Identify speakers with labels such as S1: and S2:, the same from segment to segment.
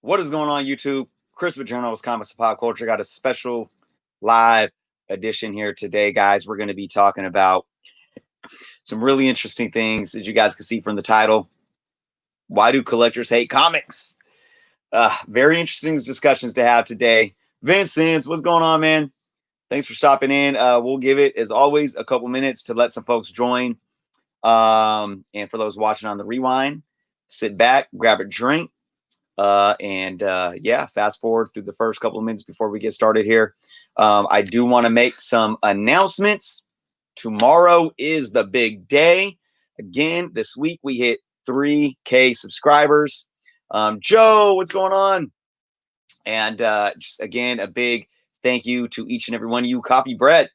S1: What is going on, YouTube? Chris with Journals, Comics, and Pop Culture. Got a special live edition here today, guys. We're going to be talking about some really interesting things, as you guys can see from the title. Why do collectors hate comics? Very interesting discussions to have today. Vincent, what's going on, man? Thanks for stopping in. We'll give it, as always, a couple minutes to let some folks join. And for those watching on the rewind, sit back, grab a drink, yeah, fast forward through the first couple of minutes before we get started here. I do want to make some announcements. Tomorrow is the big day. Again, this week we hit 3K subscribers. Joe, what's going on? And just again, a big thank you to each and every one of you. Copy Brett.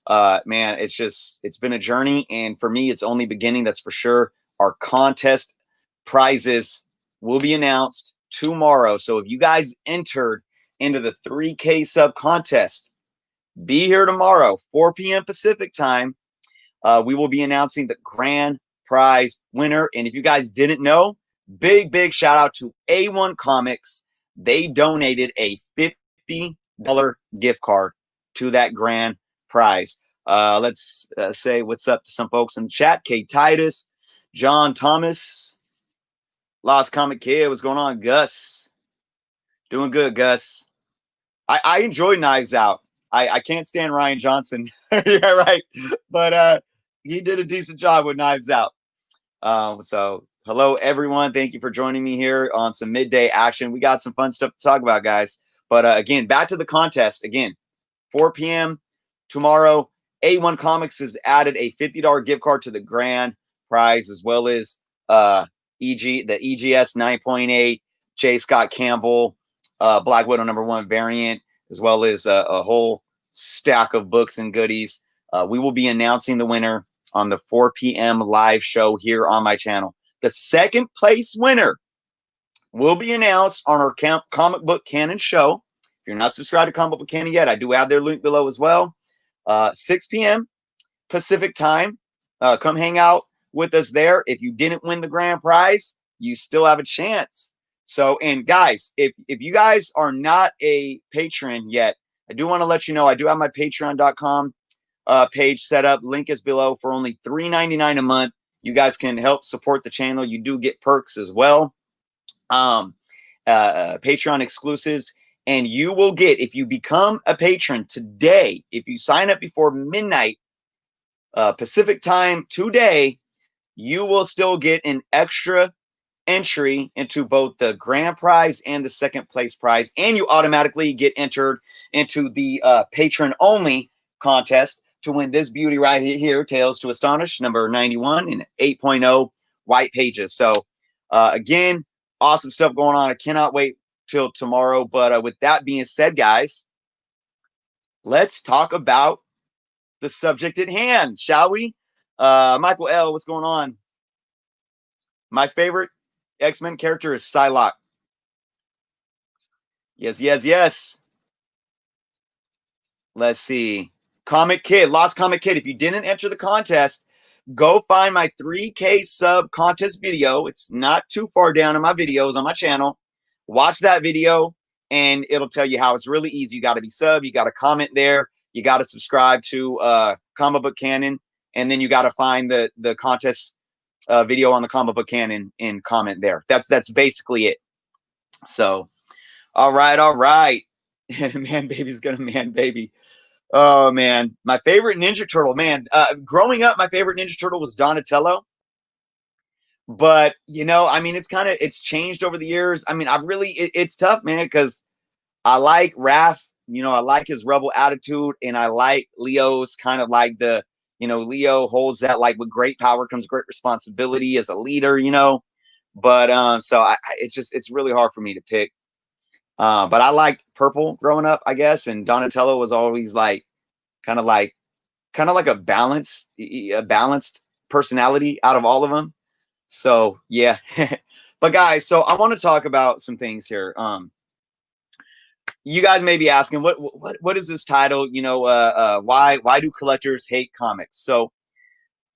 S1: Man, it's been a journey. And for me, it's only beginning. That's for sure. Our contest prizes will be announced tomorrow. So if you guys entered into the 3K sub contest, be here tomorrow, 4 p.m. Pacific time. We will be announcing the grand prize winner. And if you guys didn't know, big shout out to A1 Comics. They donated a $50 gift card to that grand prize. Let's say what's up to some folks in the chat. Kate Titus, John Thomas, Lost Comic Kid. What's going on, Gus? Doing good, Gus. I enjoy Knives Out. I can't stand Ryan Johnson. Yeah, right. But he did a decent job with Knives Out. So hello, everyone. Thank you for joining me here on some midday action. We got some fun stuff to talk about, guys. But again, back to the contest. Again, 4 p.m. tomorrow. A1 Comics has added a $50 gift card to the grand prize, as well as the EGS 9.8, J. Scott Campbell, Black Widow #1 variant, as well as a whole stack of books and goodies. We will be announcing the winner on the 4 p.m. live show here on my channel. The second place winner will be announced on our Comic Book Canon show. If you're not subscribed to Comic Book Canon yet, I do have their link below as well. 6 p.m. Pacific time. Come hang out with us there. If you didn't win the grand prize, you still have a chance. So, and guys, if you guys are not a patron yet, I do want to let you know I do have my patreon.com page set up. Link is below. For only $3.99 a month, you guys can help support the channel. You do get perks as well, Patreon exclusives, and you will get, if you become a patron today, if you sign up before midnight Pacific time today, you will still get an extra entry into both the grand prize and the second place prize, and you automatically get entered into the patron only contest to win this beauty right here, Tales to Astonish number 91 in 8.0 white pages. So again, awesome stuff going on. I cannot wait till tomorrow. But with that being said, guys, let's talk about the subject at hand, shall we? Michael L., what's going on? My favorite X-Men character is Psylocke. Yes. Let's see. Comic Kid, Lost Comic Kid. If you didn't enter the contest, go find my 3K sub contest video. It's not too far down in my videos on my channel. Watch that video, and it'll tell you how it's really easy. You got to be sub. You got to comment there. You got to subscribe to Comic Book Canon, and then you got to find the contest video on the Comic Book Canon and comment there. That's basically it. So, all right. Man baby's gonna man baby. Oh man, my favorite Ninja Turtle, man. Growing up, my favorite Ninja Turtle was Donatello. But I mean, it's changed over the years. I mean, it's tough, man, because I like Raph. I like his rebel attitude, and I like Leo's kind of like Leo holds that, like, with great power comes great responsibility as a leader. But so it's really hard for me to pick. But I liked purple growing up, I guess, and Donatello was always like kind of like a balanced personality out of all of them. So yeah. But guys, so I want to talk about some things here. You guys may be asking, what is this title? Why do collectors hate comics? So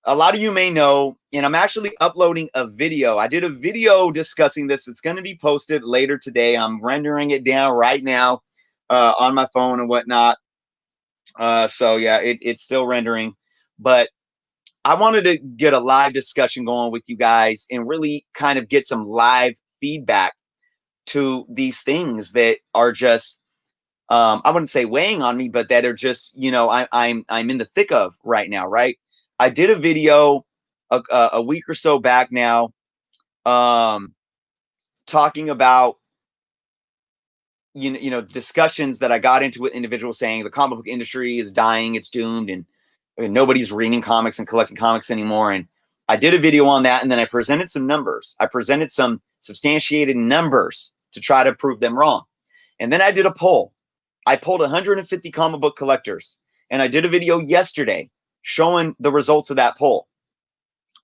S1: a lot of you may know, and I'm actually uploading a video. I did a video discussing this. It's going to be posted later today. I'm rendering it down right now on my phone and whatnot. So yeah, it's still rendering, but I wanted to get a live discussion going with you guys and really kind of get some live feedback to these things that are just I wouldn't say weighing on me, but that are just, you know, I'm in the thick of right now, right? I did a video a week or so back now, um, talking about you know discussions that I got into with individuals saying the comic book industry is dying, it's doomed, and nobody's reading comics and collecting comics anymore. And I did a video on that, and then I presented some numbers. I presented some substantiated numbers to try to prove them wrong. And then I did a poll. I polled 150 comic book collectors, and I did a video yesterday showing the results of that poll.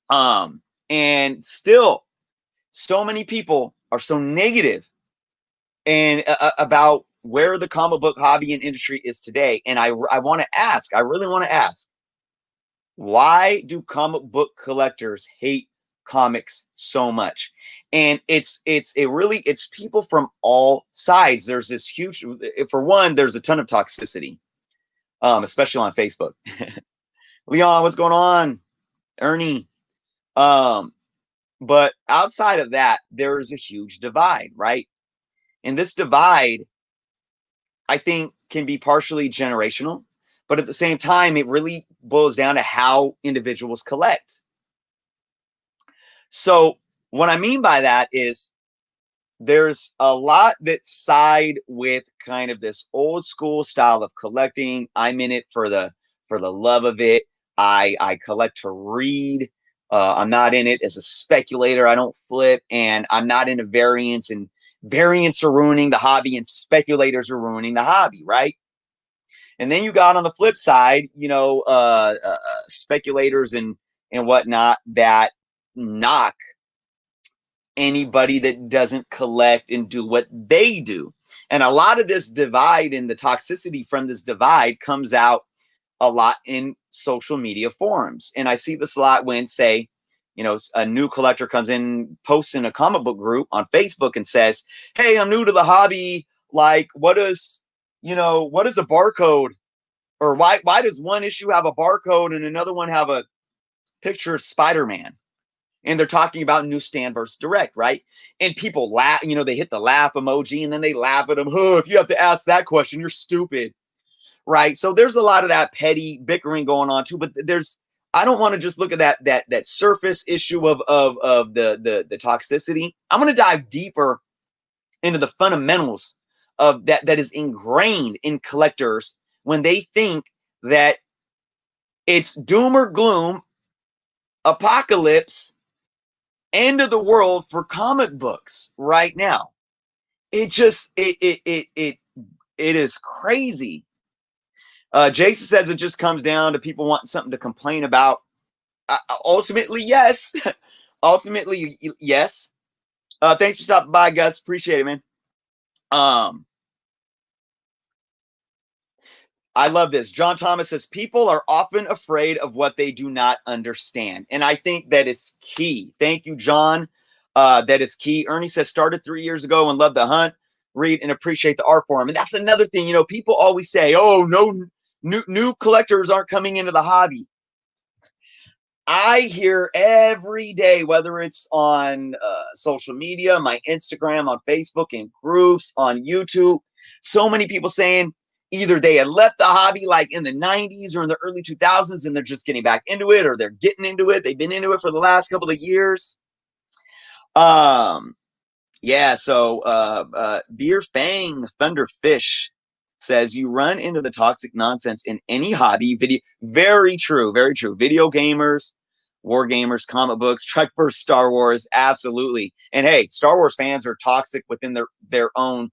S1: And still, so many people are so negative and about where the comic book hobby and industry is today. And I want to ask, I really want to ask, why do comic book collectors hate comics so much? And it's people from all sides. There's this huge, for one, there's a ton of toxicity, especially on Facebook. Leon, what's going on? Ernie. But outside of that, there is a huge divide, right? And this divide, I think, can be partially generational, but at the same time, it really boils down to how individuals collect. So what I mean by that is there's a lot that side with kind of this old school style of collecting. I'm in it for the love of it. I collect to read. I'm not in it as a speculator. I don't flip, and I'm not into variants, and variants are ruining the hobby and speculators are ruining the hobby, right? And then you got on the flip side, you know, speculators and whatnot that knock anybody that doesn't collect and do what they do. And a lot of this divide and the toxicity from this divide comes out a lot in social media forums. And I see this a lot when, say, you know, a new collector comes in, posts in a comic book group on Facebook and says, "Hey, I'm new to the hobby. Like, what is a barcode? Or why does one issue have a barcode and another one have a picture of Spider-Man?" And they're talking about newsstand versus direct, right? And people laugh, you know, they hit the laugh emoji and then they laugh at them. Oh, if you have to ask that question, you're stupid, right? So there's a lot of that petty bickering going on too. But I don't want to just look at that surface issue of the toxicity. I'm going to dive deeper into the fundamentals of that is ingrained in collectors when they think that it's doom or gloom, apocalypse, end of the world for comic books right now. It is crazy. Jason says it just comes down to people wanting something to complain about. Ultimately, yes. Ultimately, yes. Thanks for stopping by, Gus. Appreciate it, man. I love this. John Thomas says people are often afraid of what they do not understand. And I think that is key. Thank you, John. That is key. Ernie says started 3 years ago and loved the hunt, read, and appreciate the art form. And that's another thing. You know, people always say, oh, no, new collectors aren't coming into the hobby. I hear every day, whether it's on social media, my Instagram, on Facebook, in groups, on YouTube, so many people saying either they had left the hobby like in the 90s or in the early 2000s and they're just getting back into it, or they're getting into it. They've been into it for the last couple of years. Yeah, so Beer Fang Thunderfish says you run into the toxic nonsense in any hobby. Video, very true, very true. Video gamers, war gamers, comic books, Trek vs. Star Wars, absolutely. And hey, Star Wars fans are toxic within their own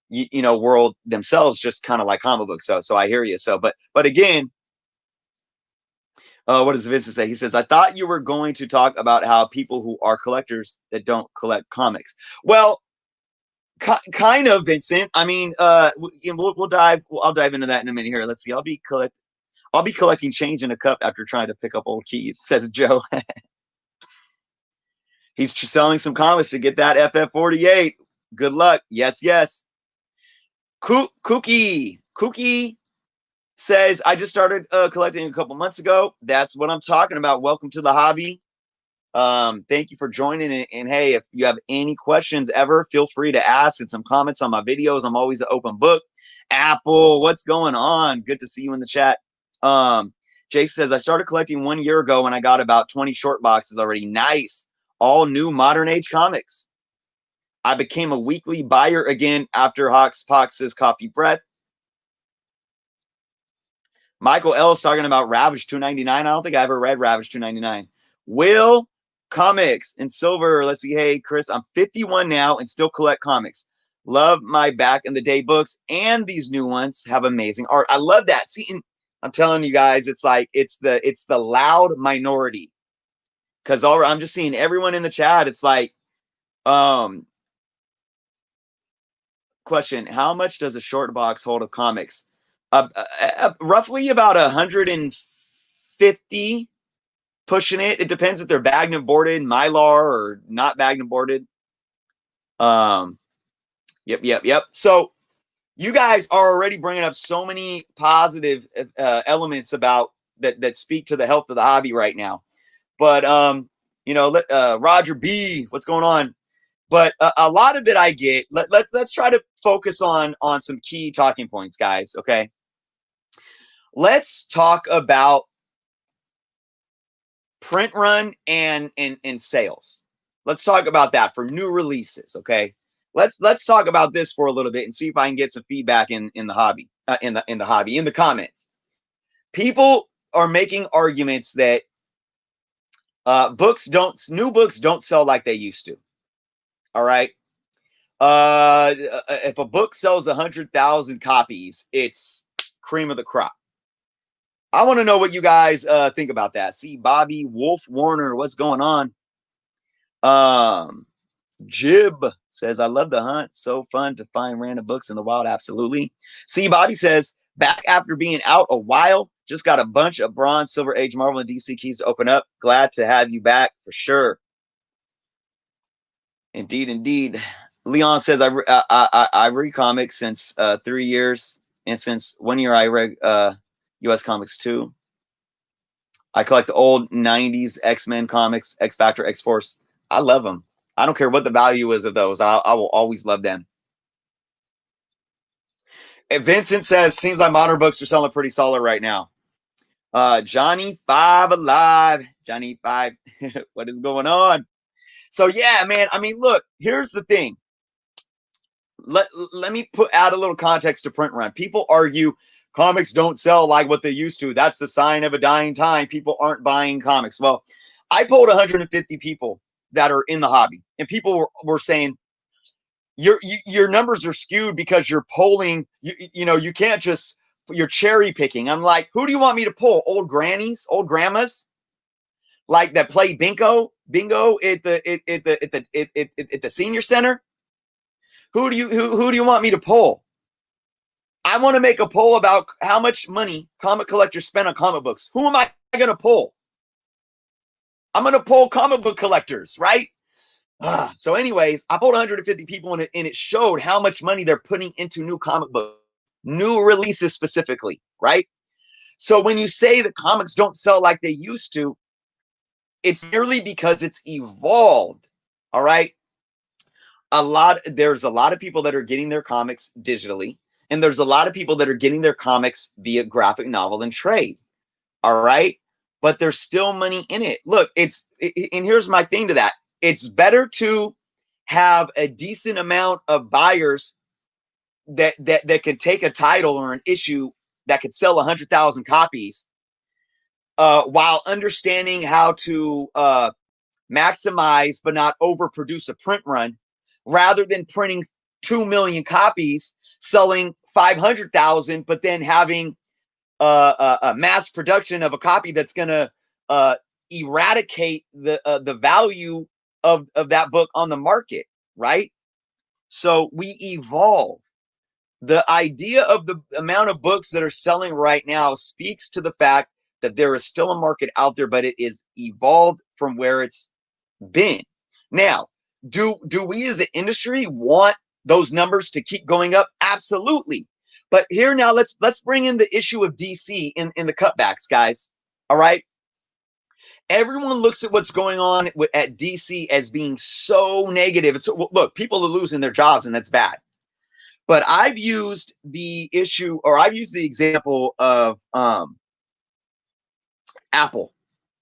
S1: world themselves, just kind of like comic books. So I hear you. So, but again, what does Vincent say? He says, I thought you were going to talk about how people who are collectors that don't collect comics. Well, kind of, Vincent. I mean, we'll dive. I'll dive into that in a minute here. Let's see. I'll be collecting change in a cup after trying to pick up old keys, says Joe. He's selling some comics to get that FF48. Good luck. Yes, yes. Kookie says, I just started collecting a couple months ago. That's what I'm talking about. Welcome to the hobby. Thank you for joining. And hey, if you have any questions ever, feel free to ask and some comments on my videos. I'm always an open book. Apple, what's going on? Good to see you in the chat. Jay says, I started collecting 1 year ago and I got about 20 short boxes already. Nice. All new modern age comics. I became a weekly buyer again after Pox's Coffee Breath. Michael L is talking about Ravage 299. I don't think I ever read Ravage 299. Will Comics in silver. Let's see. Hey, Chris, I'm 51 now and still collect comics. Love my back in the day books, and these new ones have amazing art. I love that. See, I'm telling you guys, it's like it's the loud minority. Because I'm just seeing everyone in the chat. It's like, question: how much does a short box hold of comics? Roughly about 150, pushing it. It depends if they're bagged and boarded, Mylar, or not bagged and boarded. Yep. So you guys are already bringing up so many positive elements about that speak to the health of the hobby right now. But Roger B, what's going on? But a lot of it I get. Let's try to focus on some key talking points, guys. Okay. Let's talk about print run and sales. Let's talk about that for new releases. Okay. Let's talk about this for a little bit and see if I can get some feedback in the hobby, in the comments. People are making arguments that new books don't sell like they used to. All right. If a book sells 100,000 copies, it's cream of the crop. I want to know what you guys think about that. See, Bobby Wolf Warner, what's going on? Jib says, I love the hunt. So fun to find random books in the wild. Absolutely. See, Bobby says, back after being out a while, just got a bunch of Bronze, Silver Age, Marvel, and DC keys to open up. Glad to have you back for sure. Indeed. Leon says, I read comics since 3 years, and since 1 year I read U.S. comics too. I collect the old 90s X-Men comics, X-Factor, X-Force. I love them. I don't care what the value is of those. I will always love them. And Vincent says, seems like modern books are selling pretty solid right now. Johnny 5 alive. Johnny 5, what is going on? So yeah, man. I mean, look, here's the thing. Let me add a little context to print run. People argue comics don't sell like what they used to. That's the sign of a dying time. People aren't buying comics. Well, I polled 150 people that are in the hobby, and people were saying your numbers are skewed because you're polling. You can't just, you're cherry picking. I'm like, who do you want me to poll? Old grannies, old grandmas, like that play bingo at the senior center. Who do you want me to poll? I want to make a poll about how much money comic collectors spend on comic books. Who am I going to poll? I'm going to poll comic book collectors, right? So anyways, I polled 150 people and it showed how much money they're putting into new comic books, new releases specifically, right? So when you say that comics don't sell like they used to, it's merely because it's evolved, all right? There's a lot of people that are getting their comics digitally, and there's a lot of people that are getting their comics via graphic novel and trade. All right. But there's still money in it. Look, and here's my thing to that. It's better to have a decent amount of buyers that can take a title or an issue that could sell 100,000 copies, while understanding how to maximize but not overproduce a print run, rather than printing 2 million copies, selling 500,000, but then having a mass production of a copy that's going to eradicate the value of that book on the market, right? So we evolve. The idea of the amount of books that are selling right now speaks to the fact that there is still a market out there, but it is evolved from where it's been. Now, do we as an industry want those numbers to keep going up? Absolutely. But here now, let's bring in the issue of DC in the cutbacks, guys. All right. Everyone looks at what's going on at DC as being so negative. It's, look, people are losing their jobs, and that's bad. But I've used the issue, or I've used the example of Apple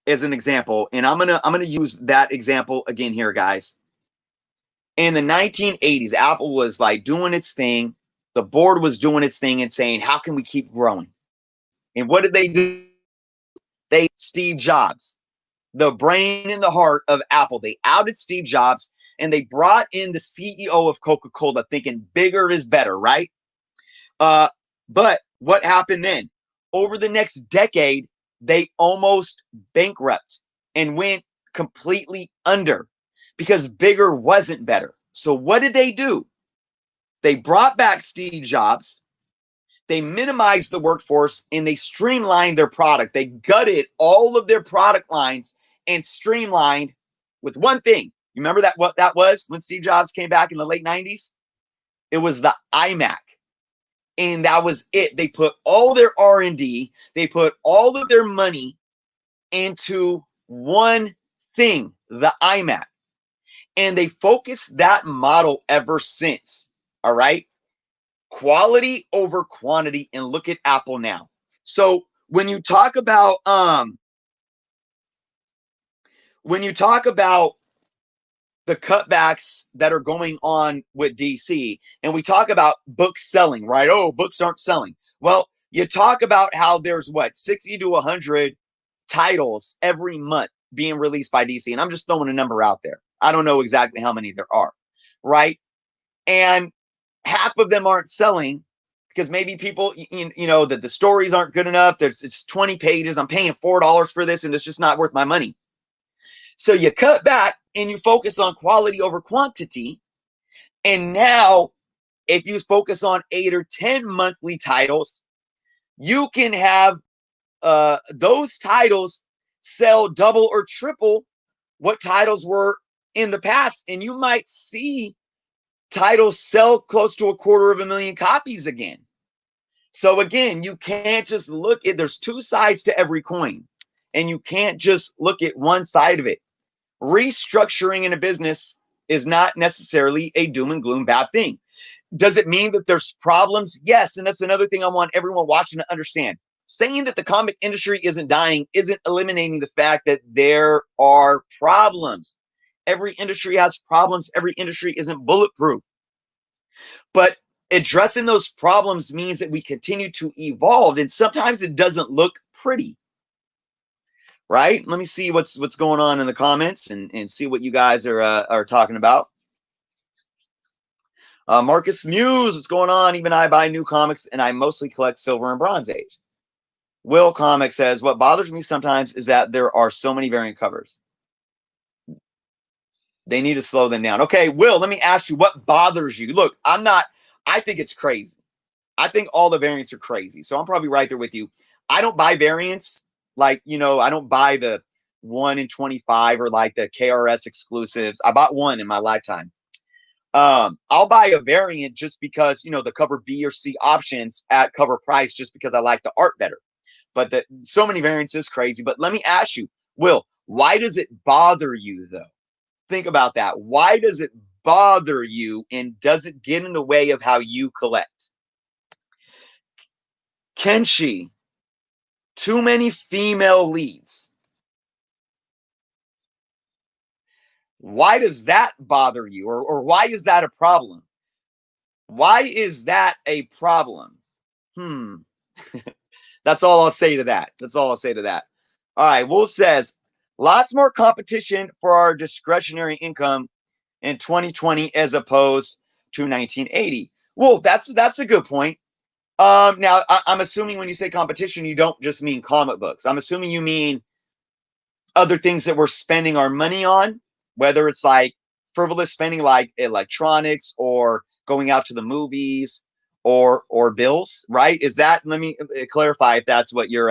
S1: as an example, and I'm gonna use that example again here, guys. In the 1980s, Apple was like doing its thing. The board was doing its thing and saying, "How can we keep growing?" And what did they do? They Steve Jobs, the brain and the heart of Apple. They outed Steve Jobs and they brought in the CEO of Coca-Cola, thinking bigger is better, right? But what happened then? Over the next decade, they almost bankrupt and went completely under because bigger wasn't better. So what did they do? They brought back Steve Jobs. They minimized the workforce and they streamlined their product. They gutted all of their product lines and streamlined with one thing. You remember that what that was when Steve Jobs came back in the late 90s? It was the iMac. And that was it. They put all their R&D, they put all of their money into one thing, the iMac. And they focused that model ever since. All right. Quality over quantity. And look at Apple now. So when you talk about the cutbacks that are going on with DC, and we talk about books selling, right? Oh, books aren't selling. Well, you talk about how there's what 60 to 100 titles every month being released by DC, and I'm just throwing a number out there. I don't know exactly how many there are, right? And half of them aren't selling because maybe people, that the stories aren't good enough. It's 20 pages. I'm paying $4 for this, and it's just not worth my money. So you cut back and you focus on quality over quantity. And now, if you focus on 8 or 10 monthly titles, you can have those titles sell double or triple what titles were in the past. And you might see titles sell close to 250,000 copies again. So again, you can't just look at, there's two sides to every coin, and you can't just look at one side of it. Restructuring in a business is not necessarily a doom and gloom bad thing. Does it mean that there's problems? Yes. And that's another thing I want everyone watching to understand. Saying that the comic industry isn't dying isn't eliminating the fact that there are problems. Every industry has problems. Every industry isn't bulletproof. But addressing those problems means that we continue to evolve. And sometimes it doesn't look pretty. Right? Let me see what's going on in the comments and see what you guys are talking about. Marcus Muse, what's going on? Even I buy new comics and I mostly collect Silver and Bronze Age. Will Comic says, what bothers me sometimes is that there are so many variant covers. They need to slow them down. Okay, Will, let me ask you, what bothers you? Look, I think it's crazy. I think all the variants are crazy. So I'm probably right there with you. I don't buy variants. Like, I don't buy the 1 in 25 or like the KRS exclusives. I bought one in my lifetime. I'll buy a variant just because, the cover B or C options at cover price, just because I like the art better. But so many variants is crazy. But let me ask you, Will, why does it bother you though? Think about that. Why does it bother you, and does it get in the way of how you collect? Kenshi, too many female leads. Why does that bother you? Or why is that a problem? Why is that a problem? That's all I'll say to that. All right. Wolf says, lots more competition for our discretionary income in 2020 as opposed to 1980. Wolf, that's a good point. Now, I'm assuming when you say competition, you don't just mean comic books. I'm assuming you mean other things that we're spending our money on, whether it's like frivolous spending like electronics or going out to the movies or bills, right? Is that, let me clarify if that's what you're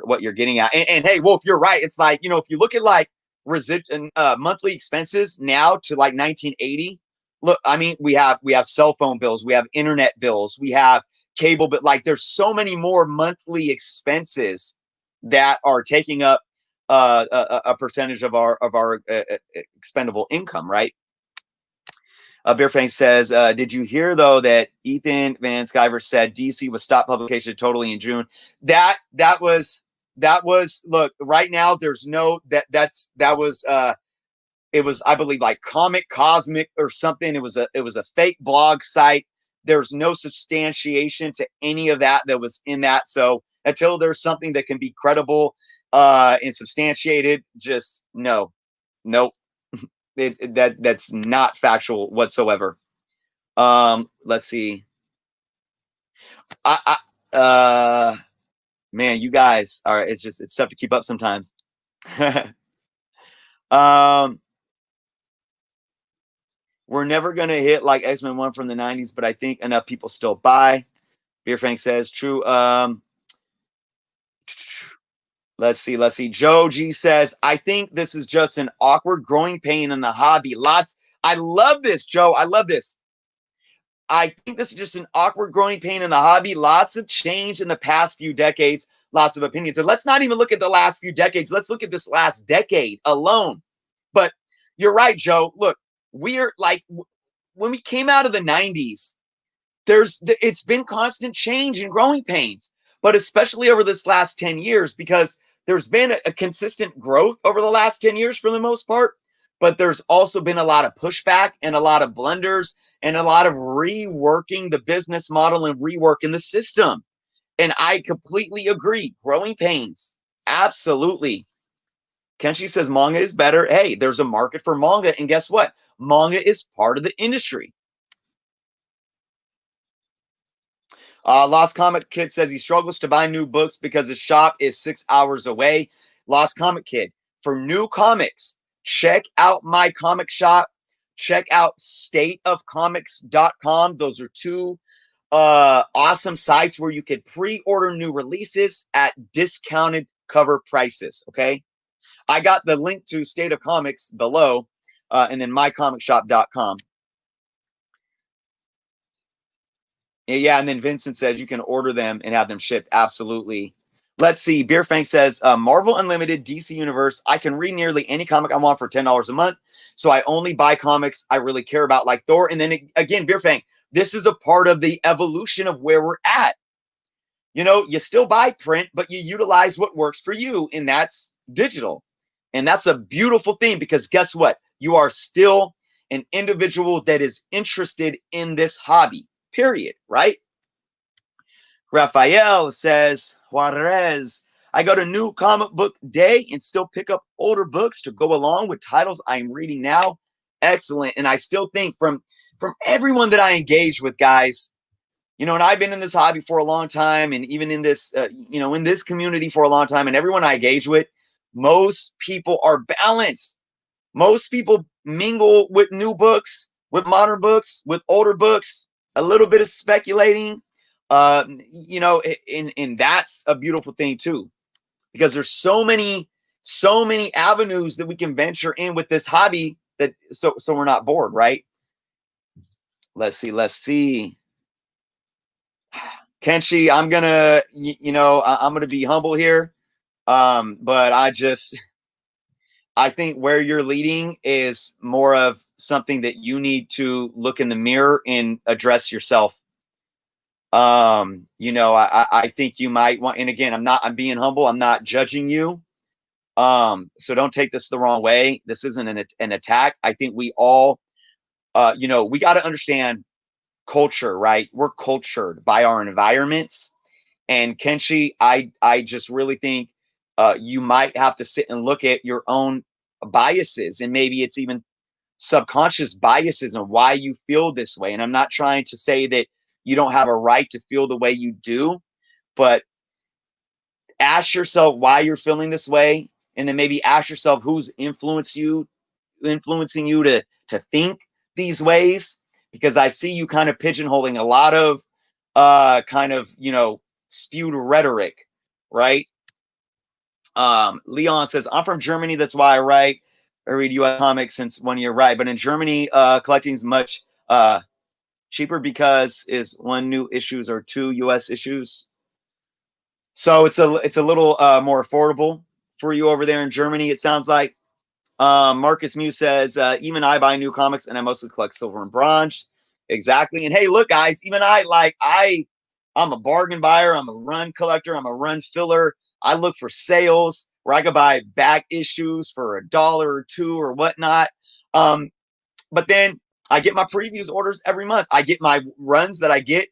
S1: what you're getting at. And hey, Wolf, you're right. It's like, if you look at like monthly expenses now to like 1980, look, I mean, we have cell phone bills, we have internet bills, we have cable, but like there's so many more monthly expenses that are taking up a percentage of our expendable income, right? Beer Frank says, did you hear though that Ethan Van Sciver said DC was stopped publication totally in June? That was look, right now there's no that was it was, I believe, like Comic Cosmic or something. It was a fake blog site. There's no substantiation to any of that was in that. So until there's something that can be credible and substantiated, just no, nope. That's not factual whatsoever. Let's see. Man, you guys are, it's tough to keep up sometimes. We're never going to hit like X-Men 1 from the 90s, but I think enough people still buy. Beer Frank says, true. Let's see. Joe G says, I think this is just an awkward growing pain in the hobby. I love this, Joe. I love this. I think this is just an awkward growing pain in the hobby. Lots of change in the past few decades, lots of opinions. And let's not even look at the last few decades. Let's look at this last decade alone. But you're right, Joe. Look, we're like, when we came out of the 90s, it's been constant change and growing pains, but especially over this last 10 years, because there's been a consistent growth over the last 10 years for the most part, but there's also been a lot of pushback and a lot of blunders and a lot of reworking the business model and reworking the system. And I completely agree. Growing pains. Absolutely. Kenshi says manga is better. Hey, there's a market for manga. And guess what? Manga is part of the industry. Lost Comic Kid says he struggles to buy new books because his shop is 6 hours away. Lost Comic Kid, for new comics, check out my comic shop. Check out stateofcomics.com. Those are two awesome sites where you can pre-order new releases at discounted cover prices. Okay. I got the link to State of Comics below, and then mycomicshop.com. Yeah, and then Vincent says you can order them and have them shipped. Absolutely. Let's see. Beer Fang says, Marvel Unlimited, DC Universe. I can read nearly any comic I want for $10 a month. So I only buy comics I really care about, like Thor. And then again, Beer Fang, this is a part of the evolution of where we're at. You still buy print, but you utilize what works for you, and that's digital. And that's a beautiful thing, because guess what? You are still an individual that is interested in this hobby, period, right? Raphael says, Juarez, I go to New Comic Book Day and still pick up older books to go along with titles I'm reading now. Excellent. And I still think from everyone that I engage with, guys, and I've been in this hobby for a long time, and even in this, in this community for a long time, and everyone I engage with, most people are balanced. Most people mingle with new books, with modern books, with older books, a little bit of speculating, and that's a beautiful thing too, because there's so many avenues that we can venture in with this hobby, that so we're not bored, right? Let's see. Kenshi, I'm gonna, I'm gonna be humble here, but I think where you're leading is more of something that you need to look in the mirror and address yourself. I think you might want, and again, I'm being humble. I'm not judging you. So don't take this the wrong way. This isn't an attack. I think we all, we got to understand culture, right? We're cultured by our environments. And Kenshi, I just really think you might have to sit and look at your own biases, and maybe it's even subconscious biases and why you feel this way. And I'm not trying to say that you don't have a right to feel the way you do, but ask yourself why you're feeling this way, and then maybe ask yourself who's influencing you to think these ways. because I see you kind of pigeonholing a lot of kind of, you know, spewed rhetoric, right? Leon says, I'm from Germany. That's why I write. I read US comics since 1 year, right? But in Germany, collecting is much cheaper because is one new issues or 2 US issues. So it's a little more affordable for you over there in Germany, it sounds like. Marcus Muse says, even I buy new comics and I mostly collect silver and bronze. Exactly. And hey, look, guys, even I'm a bargain buyer. I'm a run collector. I'm a run filler. I look for sales where I could buy back issues for $1 or $2 or whatnot. But then I get my previews orders every month. I get my runs that I get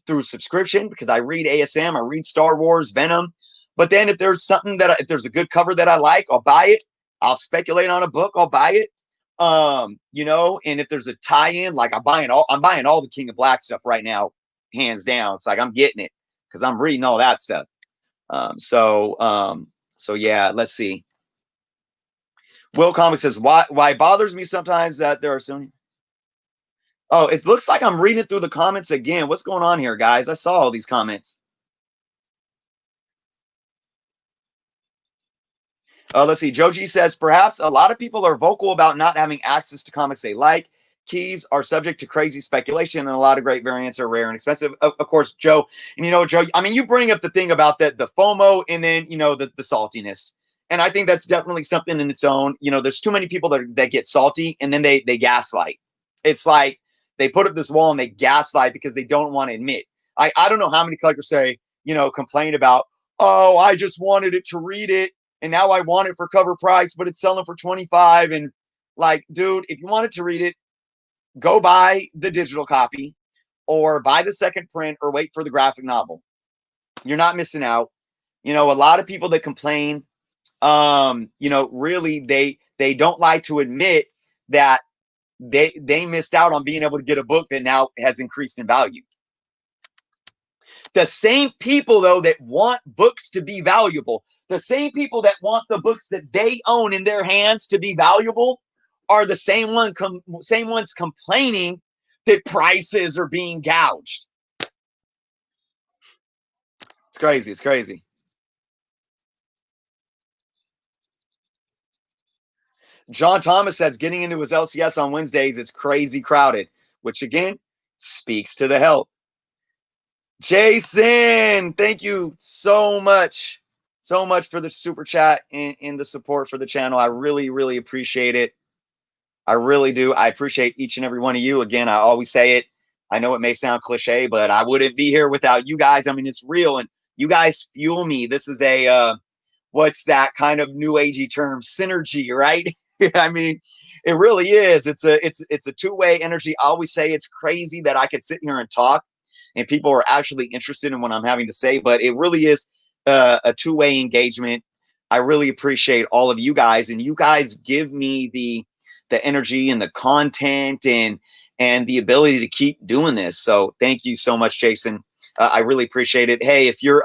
S1: through subscription because I read ASM, I read Star Wars, Venom. But then if there's something if there's a good cover that I like, I'll buy it. I'll speculate on a book, I'll buy it. You know, and if there's a tie-in, like I'm buying all the King of Black stuff right now, hands down. It's like I'm getting it because I'm reading all that stuff. So yeah, let's see. Will Comics says, why it bothers me sometimes that there are so many. Oh, it looks like I'm reading through the comments again. What's going on here, guys? I saw all these comments. Let's see. Joji says, perhaps a lot of people are vocal about not having access to comics they like. Keys are subject to crazy speculation, and a lot of great variants are rare and expensive. Of course, Joe. And, you know, Joe, I mean, you bring up the thing about the FOMO and then, you know, the saltiness. And I think that's definitely something in its own. You know, there's too many people that get salty and then they gaslight. It's like they put up this wall and they gaslight because they don't want to admit. I don't know how many collectors say, you know, complain about, oh, I just wanted it to read it. And now I want it for cover price, but it's selling for 25. And like, dude, if you wanted to read it, go buy the digital copy or buy the second print or wait for the graphic novel. You're not missing out. You know, a lot of people that complain, you know, really they don't like to admit that they missed out on being able to get a book that now has increased in value. The same people, though, that want books to be valuable, the same people that want the books that they own in their hands to be valuable are the same ones complaining that prices are being gouged. It's crazy. It's crazy. John Thomas says getting into his LCS on Wednesdays, it's crazy crowded, which again speaks to the health. Jason, thank you so much for the super chat and the support for the channel. I really, really appreciate it. I really do. I appreciate each and every one of you. Again, I always say it. I know it may sound cliche, but I wouldn't be here without you guys. I mean, it's real, and you guys fuel me. This is a what's that kind of new agey term? Synergy, right? I mean, it really is. It's a two-way energy. I always say it's crazy that I could sit here and talk and people are actually interested in what I'm having to say, but it really is a two-way engagement. I really appreciate all of you guys, and you guys give me the energy and the content and the ability to keep doing this. So thank you so much, Jason. I really appreciate it. Hey, if you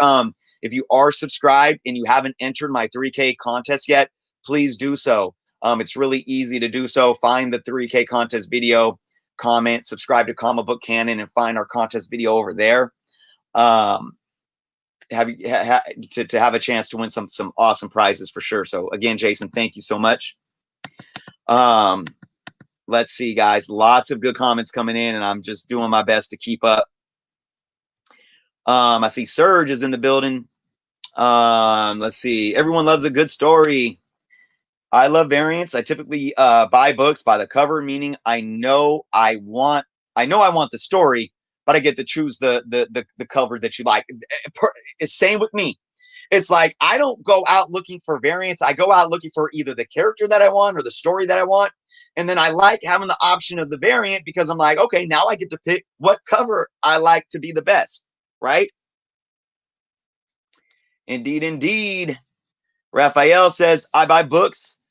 S1: are subscribed and you haven't entered my 3K contest yet, please do so. It's really easy to do so. Find the 3K contest video, comment, subscribe to Comic Book Canon, and find our contest video over there. To have a chance to win some awesome prizes for sure. So again, Jason, thank you so much. Let's see, guys. Lots of good comments coming in, and I'm just doing my best to keep up. I see Surge is in the building. Let's see. Everyone loves a good story. I love variants. I typically buy books by the cover, meaning I know I want the story, but I get to choose the cover that you like. It's same with me. It's like I don't go out looking for variants. I go out looking for either the character that I want or the story that I want. And then I like having the option of the variant because I'm like, okay, now I get to pick what cover I like to be the best, right? Indeed, indeed. Raphael says, I buy books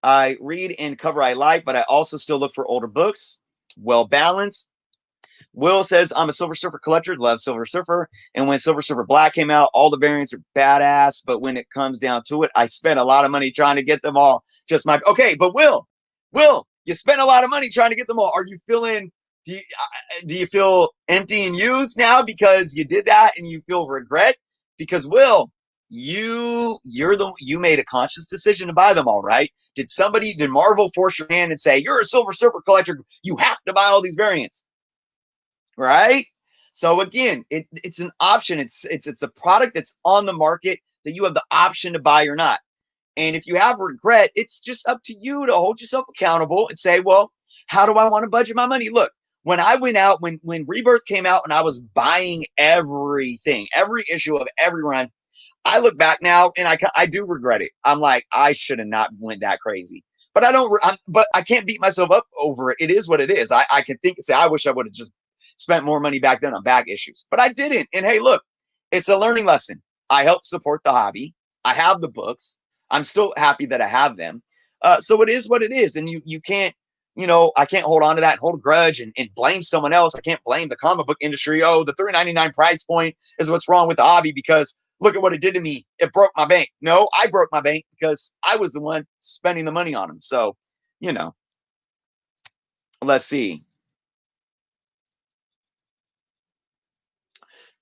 S1: I read and cover I like, but I also still look for older books. Well balanced. Will says, I'm a Silver Surfer collector, love Silver Surfer. And when Silver Surfer Black came out, all the variants are badass. But when it comes down to it, I spent a lot of money trying to get them all. Okay, but Will, you spent a lot of money trying to get them all. Do do you feel empty and used now because you did that and you feel regret? Because Will, you made a conscious decision to buy them all, right? Did Marvel force your hand and say, you're a Silver Surfer collector, you have to buy all these variants? Right? So again, it's an option. It's a product that's on the market that you have the option to buy or not. And if you have regret, it's just up to you to hold yourself accountable and say, well, how do I want to budget my money? Look, when I went out, when Rebirth came out and I was buying everything, every issue of every run, I look back now and I do regret it. I'm like, I should have not went that crazy. But but I can't beat myself up over it. It is what it is. I can think and say, I wish I would have just spent more money back then on back issues. But I didn't. And hey, look, it's a learning lesson. I help support the hobby. I have the books. I'm still happy that I have them. So it is what it is. And you can't, I can't hold on to that and hold a grudge and blame someone else. I can't blame the comic book industry. Oh, the $3.99 price point is what's wrong with the hobby because look at what it did to me. It broke my bank. No, I broke my bank because I was the one spending the money on them. So, let's see.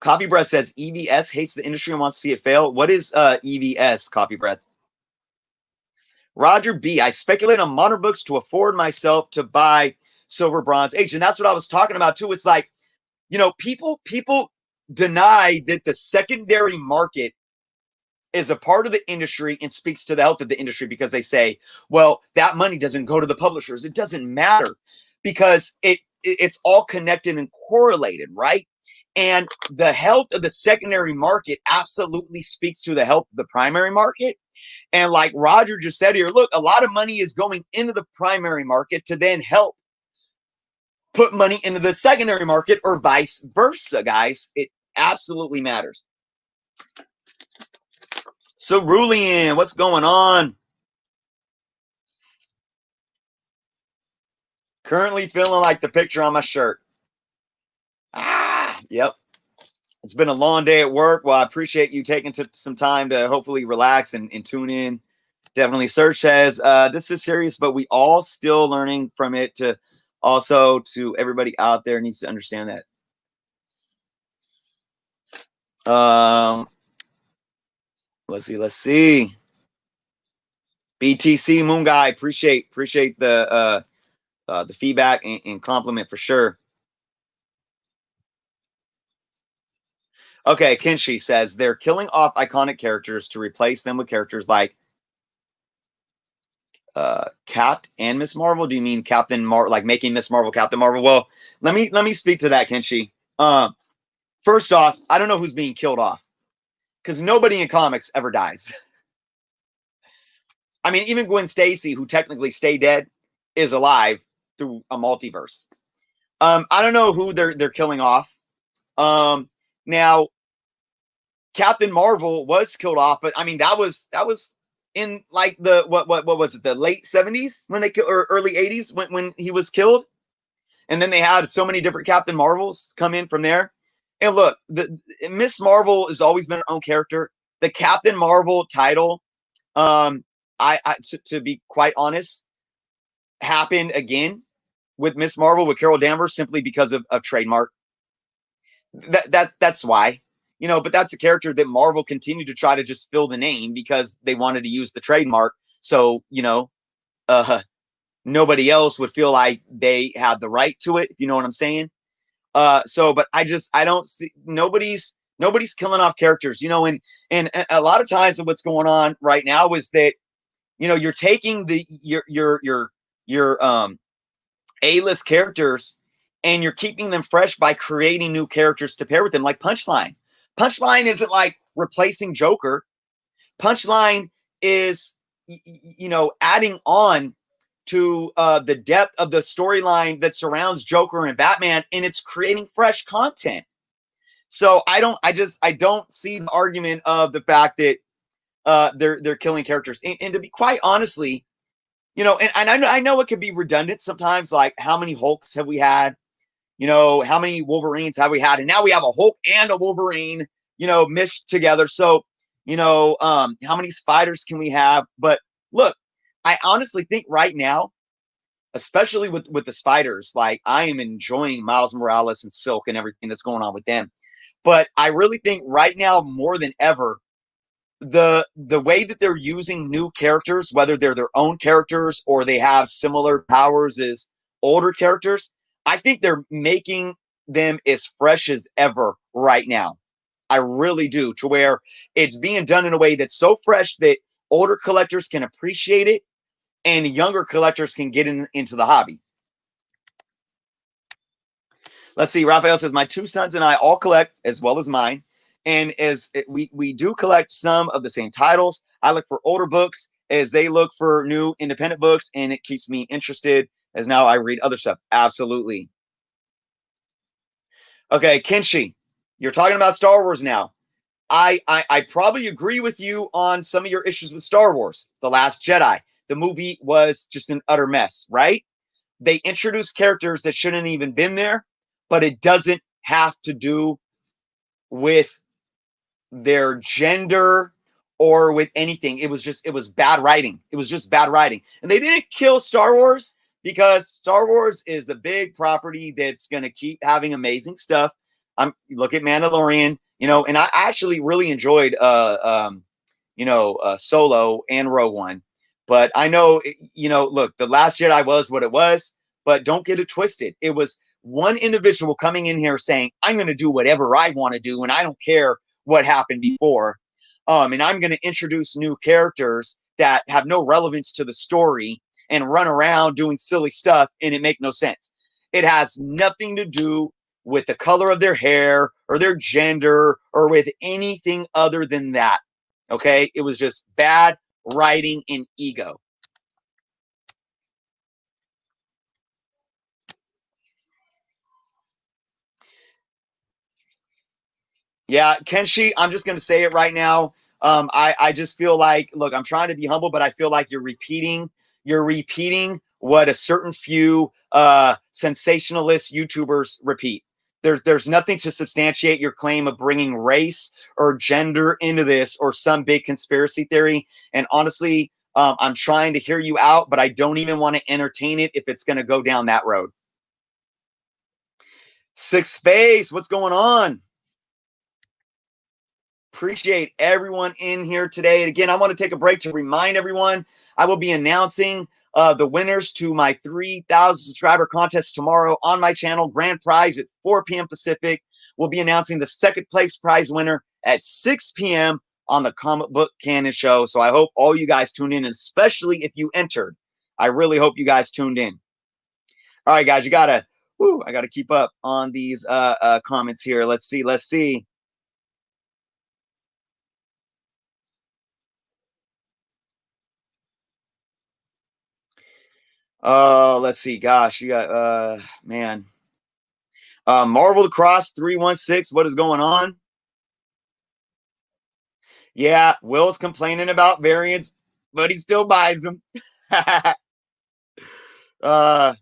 S1: Coffee Breath says EVS hates the industry and wants to see it fail. What is EVS, Coffee Breath? Roger B. I speculate on modern books to afford myself to buy Silver Bronze Age. And that's what I was talking about too. It's like, people deny that the secondary market is a part of the industry and speaks to the health of the industry because they say, well, that money doesn't go to the publishers. It doesn't matter because it's all connected and correlated, right? And the health of the secondary market absolutely speaks to the health of the primary market. And like Roger just said here, look, a lot of money is going into the primary market to then help put money into the secondary market or vice versa, guys. It absolutely matters. So, Rulian, what's going on? Currently feeling like the picture on my shirt. Yep. It's been a long day at work. Well, I appreciate you taking some time to hopefully relax and tune in. Definitely. Serge says, this is serious, but we all still learning from it. To everybody out there needs to understand that. Let's see. BTC Moon Guy, appreciate the feedback and compliment for sure. Okay, Kenshi says they're killing off iconic characters to replace them with characters like Cap and Miss Marvel. Do you mean Captain Marvel, like making Miss Marvel Captain Marvel? Well, let me speak to that, Kenshi. First off, I don't know who's being killed off because nobody in comics ever dies. I mean, even Gwen Stacy, who technically stayed dead, is alive through a multiverse. I don't know who they're killing off. Now, Captain Marvel was killed off, but I mean that was in like the what was it, the late 70s when they or early 80s when he was killed, and then they had so many different Captain Marvels come in from there. And look, the Miss Marvel has always been her own character. The Captain Marvel title, to be quite honest, happened again with Miss Marvel with Carol Danvers simply because of trademark. That's why. But that's a character that Marvel continued to try to just fill the name because they wanted to use the trademark. So, nobody else would feel like they had the right to it, if you know what I'm saying. But I don't see nobody's killing off characters, and a lot of times what's going on right now is that, you're taking your A-list characters and you're keeping them fresh by creating new characters to pair with them, like Punchline. Punchline isn't like replacing Joker. Punchline is, adding on to the depth of the storyline that surrounds Joker and Batman, and it's creating fresh content. So I don't see the argument of the fact that they're killing characters. And to be quite honestly, and I know it can be redundant sometimes. Like, how many Hulks have we had? How many Wolverines have we had? And now we have a Hulk and a Wolverine, meshed together. So, how many spiders can we have? But look, I honestly think right now, especially with the spiders. Like, I am enjoying Miles Morales and Silk and everything that's going on with them. But I really think right now more than ever, the way that they're using new characters, whether they're their own characters or they have similar powers as older characters, I think they're making them as fresh as ever right now. I really do, to where it's being done in a way that's so fresh that older collectors can appreciate it and younger collectors can get into the hobby. Let's see. Raphael says, my two sons and I all collect as well as mine. And as we do collect some of the same titles, I look for older books as they look for new independent books, and it keeps me interested as now I read other stuff. Absolutely. Okay, Kenshi, you're talking about Star Wars now. I probably agree with you on some of your issues with Star Wars. The Last Jedi. The movie was just an utter mess, right? They introduced characters that shouldn't even been there, but it doesn't have to do with their gender or with anything. It was bad writing. It was just bad writing. And they didn't kill Star Wars because Star Wars is a big property that's going to keep having amazing stuff. Look at Mandalorian, and I actually really enjoyed Solo and Rogue One. But I know, look, The Last Jedi was what it was, but don't get it twisted. It was one individual coming in here saying, I'm going to do whatever I want to do, and I don't care what happened before. And I'm going to introduce new characters that have no relevance to the story and run around doing silly stuff, and it make no sense. It has nothing to do with the color of their hair or their gender or with anything other than that. Okay? It was just bad writing and ego. Yeah, Kenshi, I'm just going to say it right now. I just feel like, look, I'm trying to be humble, but I feel like you're repeating what a certain few sensationalist YouTubers repeat. There's nothing to substantiate your claim of bringing race or gender into this or some big conspiracy theory. And honestly, I'm trying to hear you out, but I don't even want to entertain it if it's going to go down that road. Sixth Space, what's going on? Appreciate everyone in here today. And again, I want to take a break to remind everyone I will be announcing the winners to my 3,000 subscriber contest tomorrow on my channel. Grand prize at 4 p.m. Pacific. We'll be announcing the second place prize winner at 6 p.m. on the Comic Book Canon Show. So I hope all you guys tune in, especially if you entered. I really hope you guys tuned in. All right, guys, I gotta keep up on these comments here. Let's see. Let's see. Gosh, you got man. Marvel Cross 316. What is going on? Yeah, Will's complaining about variants, but he still buys them. uh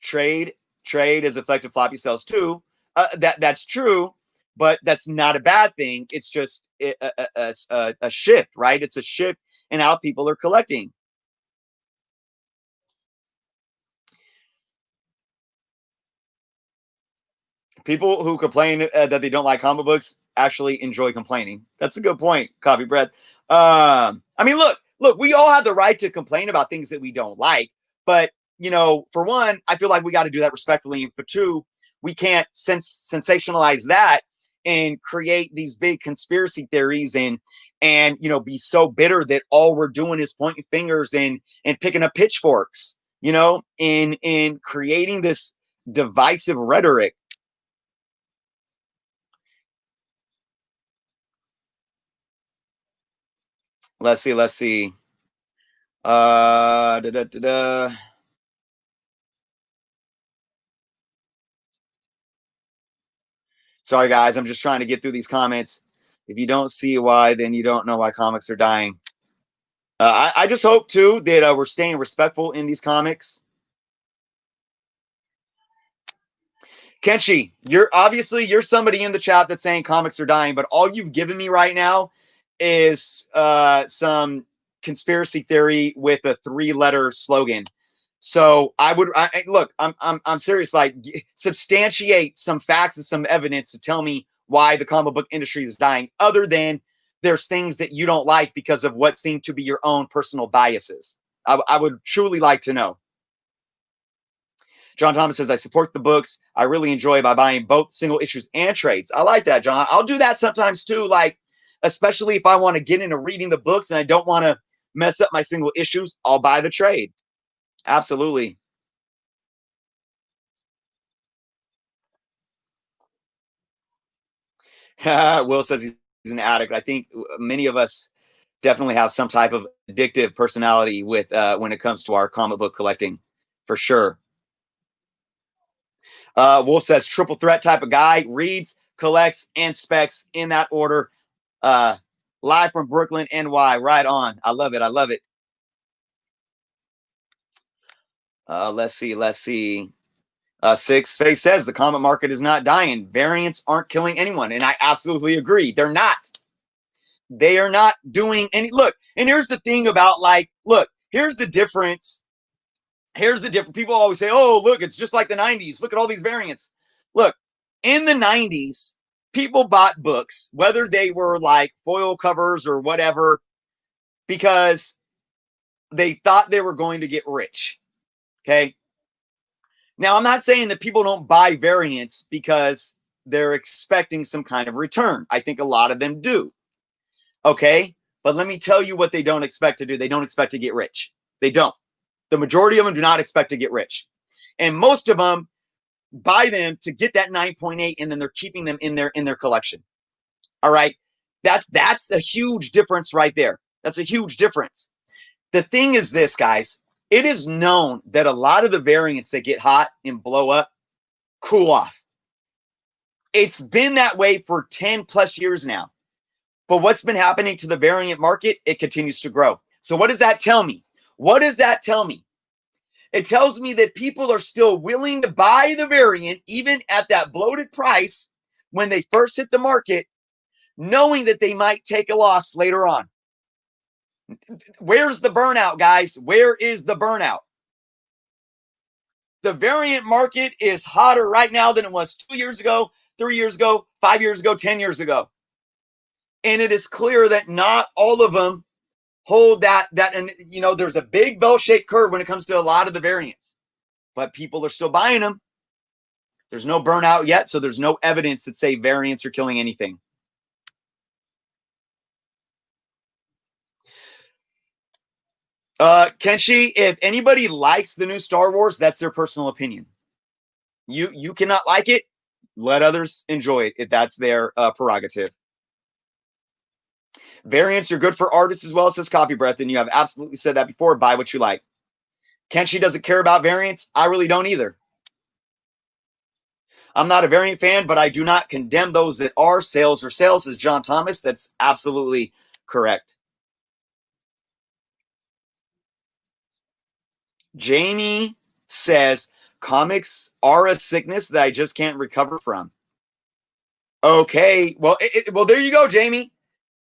S1: trade trade is effective floppy sales too. That's true, but that's not a bad thing. It's just a shift, right? It's a shift in how people are collecting. People who complain that they don't like comic books actually enjoy complaining. That's a good point, Coffee Bread. I mean, look, we all have the right to complain about things that we don't like, but for one, I feel like we got to do that respectfully, and for two, we can't sensationalize that and create these big conspiracy theories and be so bitter that all we're doing is pointing fingers and picking up pitchforks, in creating this divisive rhetoric. Let's see. Da, da, da, da. Sorry, guys. I'm just trying to get through these comments. If you don't see why, then you don't know why comics are dying. I just hope, too, that we're staying respectful in these comics. Kenshi, you're somebody in the chat that's saying comics are dying, but all you've given me right now is some conspiracy theory with a 3-letter slogan. So look. I'm serious. Like, substantiate some facts and some evidence to tell me why the comic book industry is dying, other than there's things that you don't like because of what seem to be your own personal biases. I would truly like to know. John Thomas says, I support the books. I really enjoy by buying both single issues and trades. I like that, John. I'll do that sometimes too. Like, especially if I want to get into reading the books and I don't want to mess up my single issues, I'll buy the trade. Absolutely. Will says he's an addict. I think many of us definitely have some type of addictive personality with when it comes to our comic book collecting, for sure. Wolf says triple threat type of guy, reads, collects, and specs in that order. Live from Brooklyn, NY. Right on. I love it. I love it. Let's see. Six Face says the comic market is not dying. Variants aren't killing anyone. And I absolutely agree. They're not. They are not doing any. Look, and here's the thing about, like, look, here's the difference. Here's the difference. People always say, oh, look, it's just like the 90s. Look at all these variants. Look, in the 90s, people bought books, whether they were like foil covers or whatever, because they thought they were going to get rich. Okay. Now, I'm not saying that people don't buy variants because they're expecting some kind of return. I think a lot of them do. Okay. But let me tell you what they don't expect to do. They don't expect to get rich. They don't. The majority of them do not expect to get rich. And most of them buy them to get that 9.8, and then they're keeping them in their collection. All right. That's a huge difference right there. That's a huge difference. The thing is this, guys. It is known that a lot of the variants that get hot and blow up cool off. It's been that way for 10 plus years now. But what's been happening to the variant market? It continues to grow. So what does that tell me? What does that tell me? It tells me that people are still willing to buy the variant, even at that bloated price when they first hit the market, knowing that they might take a loss later on. Where's the burnout, guys? Where is the burnout? The variant market is hotter right now than it was 2 years ago, 3 years ago, 5 years ago, 10 years ago. And it is clear that not all of them hold that, and there's a big bell-shaped curve when it comes to a lot of the variants, but people are still buying them. There's no burnout yet, so there's no evidence that say variants are killing anything. Kenshi, if anybody likes the new Star Wars, that's their personal opinion. You cannot like it. Let others enjoy it if that's their prerogative. Variants are good for artists as well, says Copy Breath, and you have absolutely said that before. Buy what you like. Kenshi doesn't care about variants. I really don't either. I'm not a variant fan, but I do not condemn those that are. Sales are sales, says John Thomas. That's absolutely correct. Jamie says, comics are a sickness that I just can't recover from. Okay, well, well, there you go, Jamie.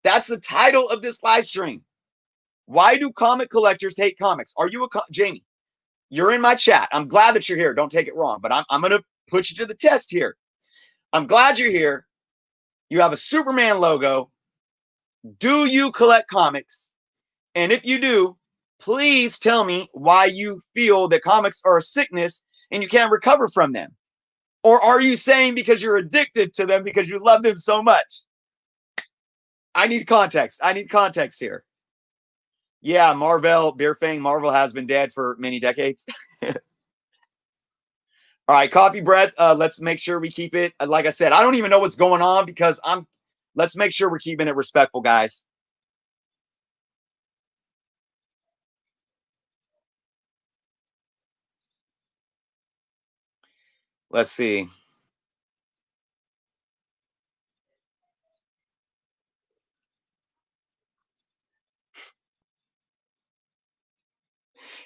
S1: That's the title of this live stream. Why do comic collectors hate comics? Are you Jamie? You're in my chat. I'm glad that you're here. Don't take it wrong, but I'm going to put you to the test here. I'm glad you're here. You have a Superman logo. Do you collect comics? And if you do, please tell me why you feel that comics are a sickness and you can't recover from them. Or are you saying because you're addicted to them because you love them so much? I need context. I need context here. Yeah, Marvel, Beer Fang, Marvel has been dead for many decades. All right, Coffee Breath. Let's make sure we keep it. Like I said, I don't even know what's going on because let's make sure we're keeping it respectful, guys. Let's see.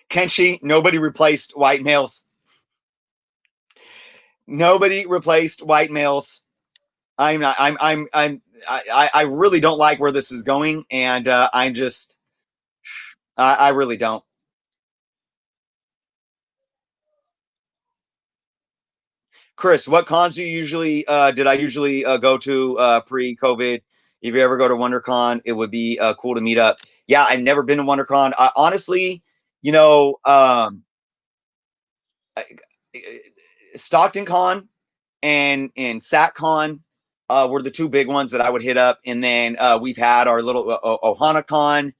S1: Kenshi, nobody replaced white males. Nobody replaced white males. I'm not. I'm. I really don't like where this is going, and I'm just I really don't. Chris, what cons do you usually did I usually go to pre-COVID? If you ever go to WonderCon, it would be cool to meet up. Yeah, I've never been to WonderCon. I, honestly, you know, Stockton Con and SatCon were the two big ones that I would hit up, and then we've had our little Ohana Con,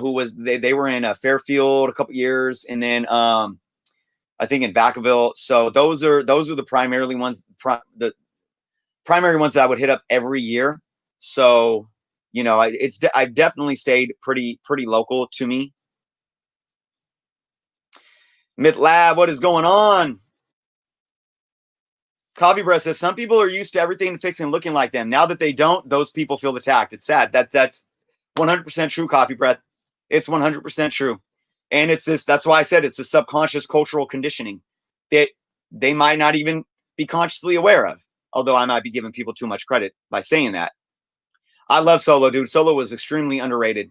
S1: who was they were in Fairfield a couple years, and then I think in Vacaville. So those are the primarily ones, the primary ones that I would hit up every year. So you know, I've definitely stayed pretty local to me. Myth Lab, what is going on? Coffee Breath says some people are used to everything fixing looking like them. Now that they don't, those people feel attacked. It's sad. That's 100% true, Coffee Breath. It's 100% true. And it's this, that's why I said it's a subconscious cultural conditioning that they might not even be consciously aware of. Although I might be giving people too much credit by saying that. I love Solo, dude. Solo was extremely underrated.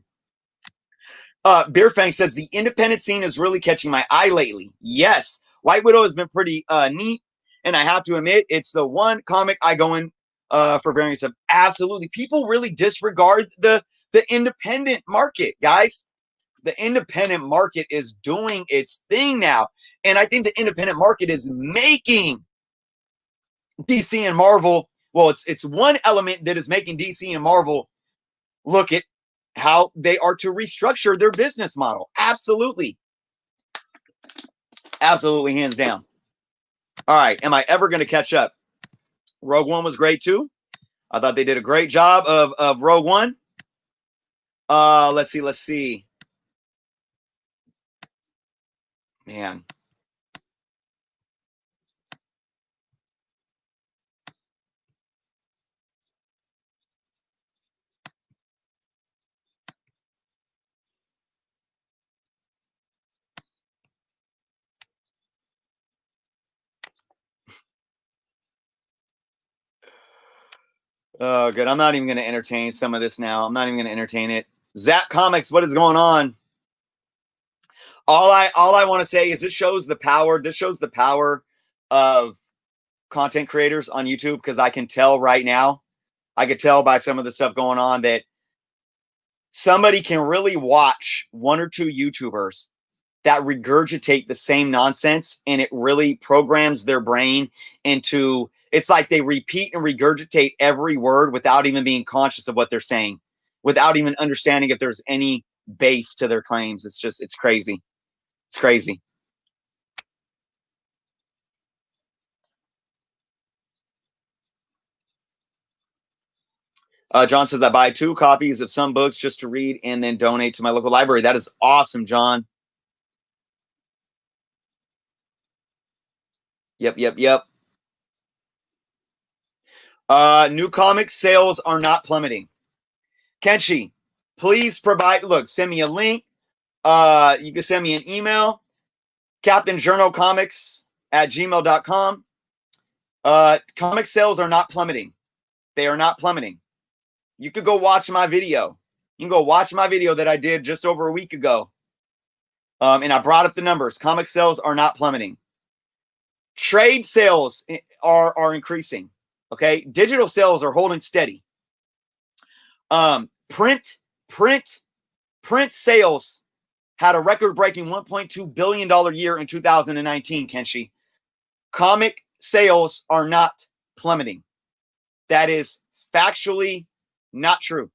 S1: Beer Fang says the independent scene is really catching my eye lately. Yes, White Widow has been pretty neat, and I have to admit it's the one comic I go in for variants of. Absolutely, people really disregard the independent market, guys. The independent market is doing its thing now, and I think the independent market is making DC and Marvel. Well, it's one element that is making DC and Marvel look at how they are to restructure their business model. Absolutely. Absolutely, hands down. All right. Am I ever going to catch up? Rogue One was great too. I thought they did a great job of Rogue One. Let's see. Man. Oh, good. I'm not even going to entertain some of this now. I'm not even going to entertain it. Zap Comics, what is going on? All I want to say is this shows the power. This shows the power of content creators on YouTube, because I can tell right now, I could tell by some of the stuff going on that somebody can really watch one or two YouTubers that regurgitate the same nonsense, and it really programs their brain into, it's like they repeat and regurgitate every word without even being conscious of what they're saying, without even understanding if there's any base to their claims. It's just, it's crazy. It's crazy. John says, I buy 2 copies of some books just to read and then donate to my local library. That is awesome, John. Yep. New comic sales are not plummeting. Kenshi, please provide, look, send me a link. You can send me an email, captainjournalcomics@gmail.com. Comic sales are not plummeting. They are not plummeting. You could go watch my video. You can go watch my video that I did just over a week ago. And I brought up the numbers. Comic sales are not plummeting. Trade sales are increasing. Okay. Digital sales are holding steady. Print sales had a record-breaking $1.2 billion year in 2019, Kenshi. Comic sales are not plummeting. That is factually not true.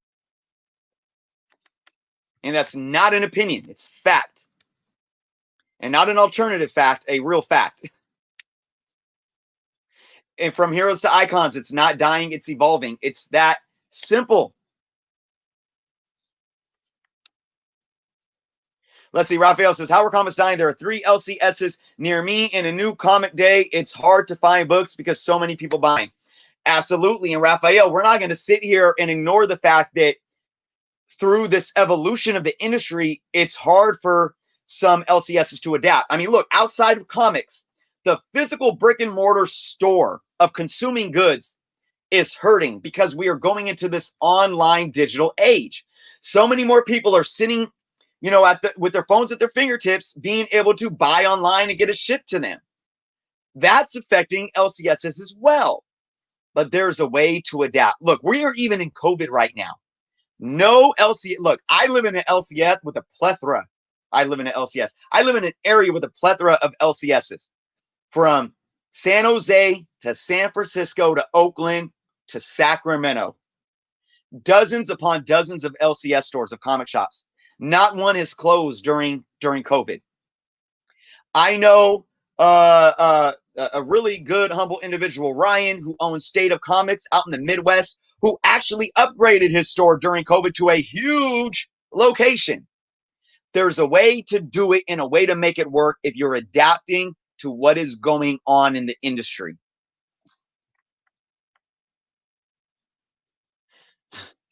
S1: And that's not an opinion. It's fact. And not an alternative fact, a real fact. And from heroes to icons, it's not dying, it's evolving. It's that simple. Let's see. Raphael says, Howard Comics dying. There are 3 LCSs near me in a new comic day. It's hard to find books because so many people buying. Absolutely. And Raphael, we're not going to sit here and ignore the fact that through this evolution of the industry, it's hard for some LCSs to adapt. I mean, look, outside of comics, the physical brick and mortar store of consuming goods is hurting because we are going into this online digital age. So many more people are sitting, with their phones at their fingertips, being able to buy online and get it shipped to them. That's affecting LCSs as well. But there's a way to adapt. Look, we are even in COVID right now. No LCS. Look, I live in an LCS with a plethora. I live in an LCS. I live in an area with a plethora of LCSs, from San Jose to San Francisco to Oakland to Sacramento. Dozens upon dozens of LCS stores, of comic shops. Not one is closed during COVID. I know a really good, humble individual, Ryan, who owns State of Comics out in the Midwest, who actually upgraded his store during COVID to a huge location. There's a way to do it and a way to make it work if you're adapting to what is going on in the industry.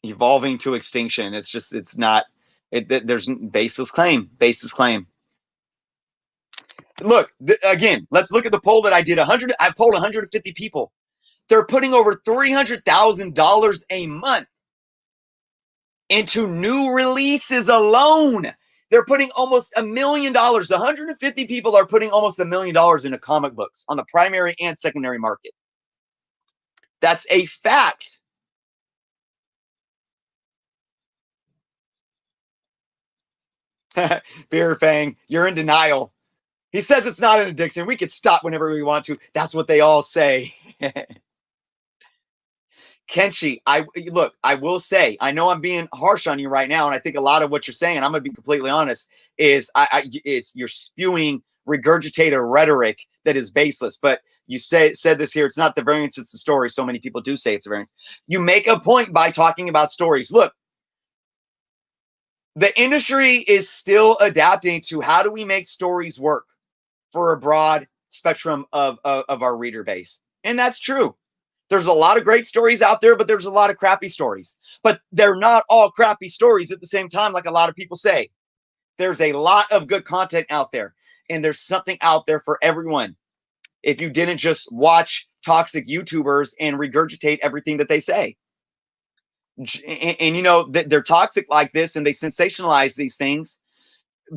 S1: Evolving to extinction. It's not, there's baseless claim. Look, again, let's look at the poll that I did. I polled 150 people. They're putting over $300,000 a month into new releases alone. They're putting almost $1 million. 150 people are putting almost $1 million into comic books on the primary and secondary market. That's a fact. Beer Fang, you're in denial. He says it's not an addiction. We could stop whenever we want to. That's what they all say. Kenshi, I will say, I know I'm being harsh on you right now, and I think a lot of what you're saying, I'm gonna be completely honest, is you're spewing regurgitated rhetoric that is baseless. But you said this here, it's not the variance, it's the story. So many people do say it's the variance. You make a point by talking about stories. Look, the industry is still adapting to how do we make stories work for a broad spectrum of our reader base. And that's true. There's a lot of great stories out there, but there's a lot of crappy stories. But they're not all crappy stories at the same time, like a lot of people say. There's a lot of good content out there, and there's something out there for everyone. If you didn't just watch toxic YouTubers and regurgitate everything that they say. And they're toxic like this, and they sensationalize these things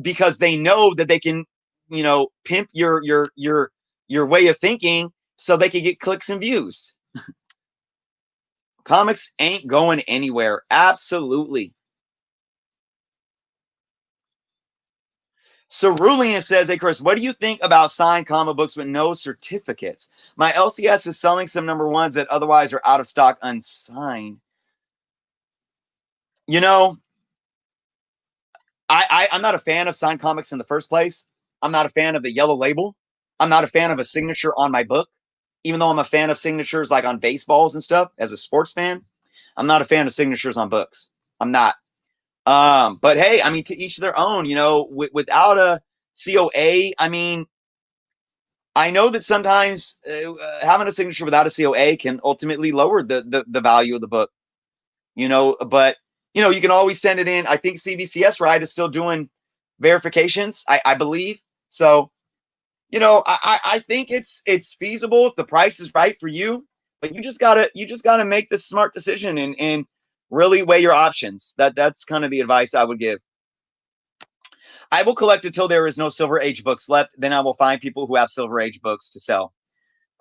S1: because they know that they can, pimp your way of thinking so they can get clicks and views. Comics ain't going anywhere. Absolutely. Cerulean says, hey, Chris, what do you think about signed comic books with no certificates? My LCS is selling some number ones that otherwise are out of stock unsigned. I'm not a fan of signed comics in the first place. I'm not a fan of the yellow label. I'm not a fan of a signature on my book, even though I'm a fan of signatures like on baseballs and stuff as a sports fan. I'm not a fan of signatures on books. I'm not. But hey, I mean, to each their own, without a COA, I mean, I know that sometimes having a signature without a COA can ultimately lower the value of the book, but you can always send it in. I think CBCS Ride is still doing verifications, I believe. So, I think it's feasible if the price is right for you, but you just gotta make the smart decision and really weigh your options. That's kind of the advice I would give. I will collect until there is no Silver Age books left. Then I will find people who have Silver Age books to sell.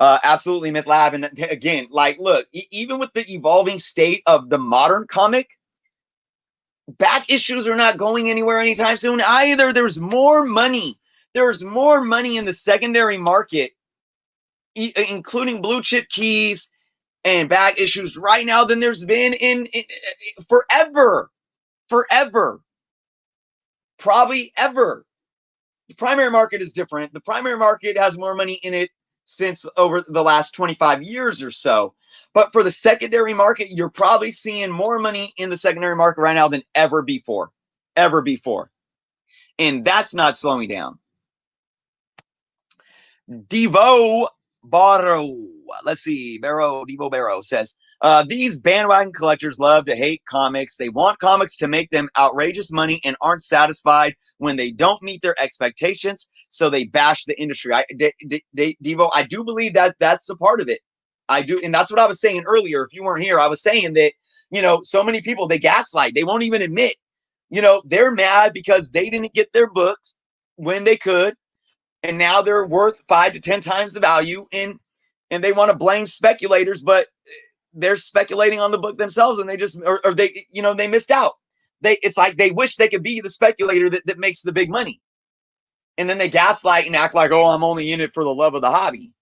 S1: Absolutely, Myth Lab. And again, look, even with the evolving state of the modern comic, back issues are not going anywhere anytime soon either. There's more money. There's more money in the secondary market, including blue chip keys and back issues right now than there's been in forever. Probably ever. The primary market is different. The primary market has more money in it since over the last 25 years or so. But for the secondary market, you're probably seeing more money in the secondary market right now than ever before. And that's not slowing down. Devo Barrow. Let's see. Devo Barrow says, these bandwagon collectors love to hate comics. They want comics to make them outrageous money and aren't satisfied when they don't meet their expectations. So they bash the industry. Devo, I do believe that that's a part of it. I do. And that's what I was saying earlier. If you weren't here, I was saying that, so many people, they gaslight. They won't even admit, they're mad because they didn't get their books when they could. And now they're worth 5 to 10 times the value. And they want to blame speculators, but they're speculating on the book themselves. And they just, or they, they missed out. It's like they wish they could be the speculator that makes the big money. And then they gaslight and act like, oh, I'm only in it for the love of the hobby.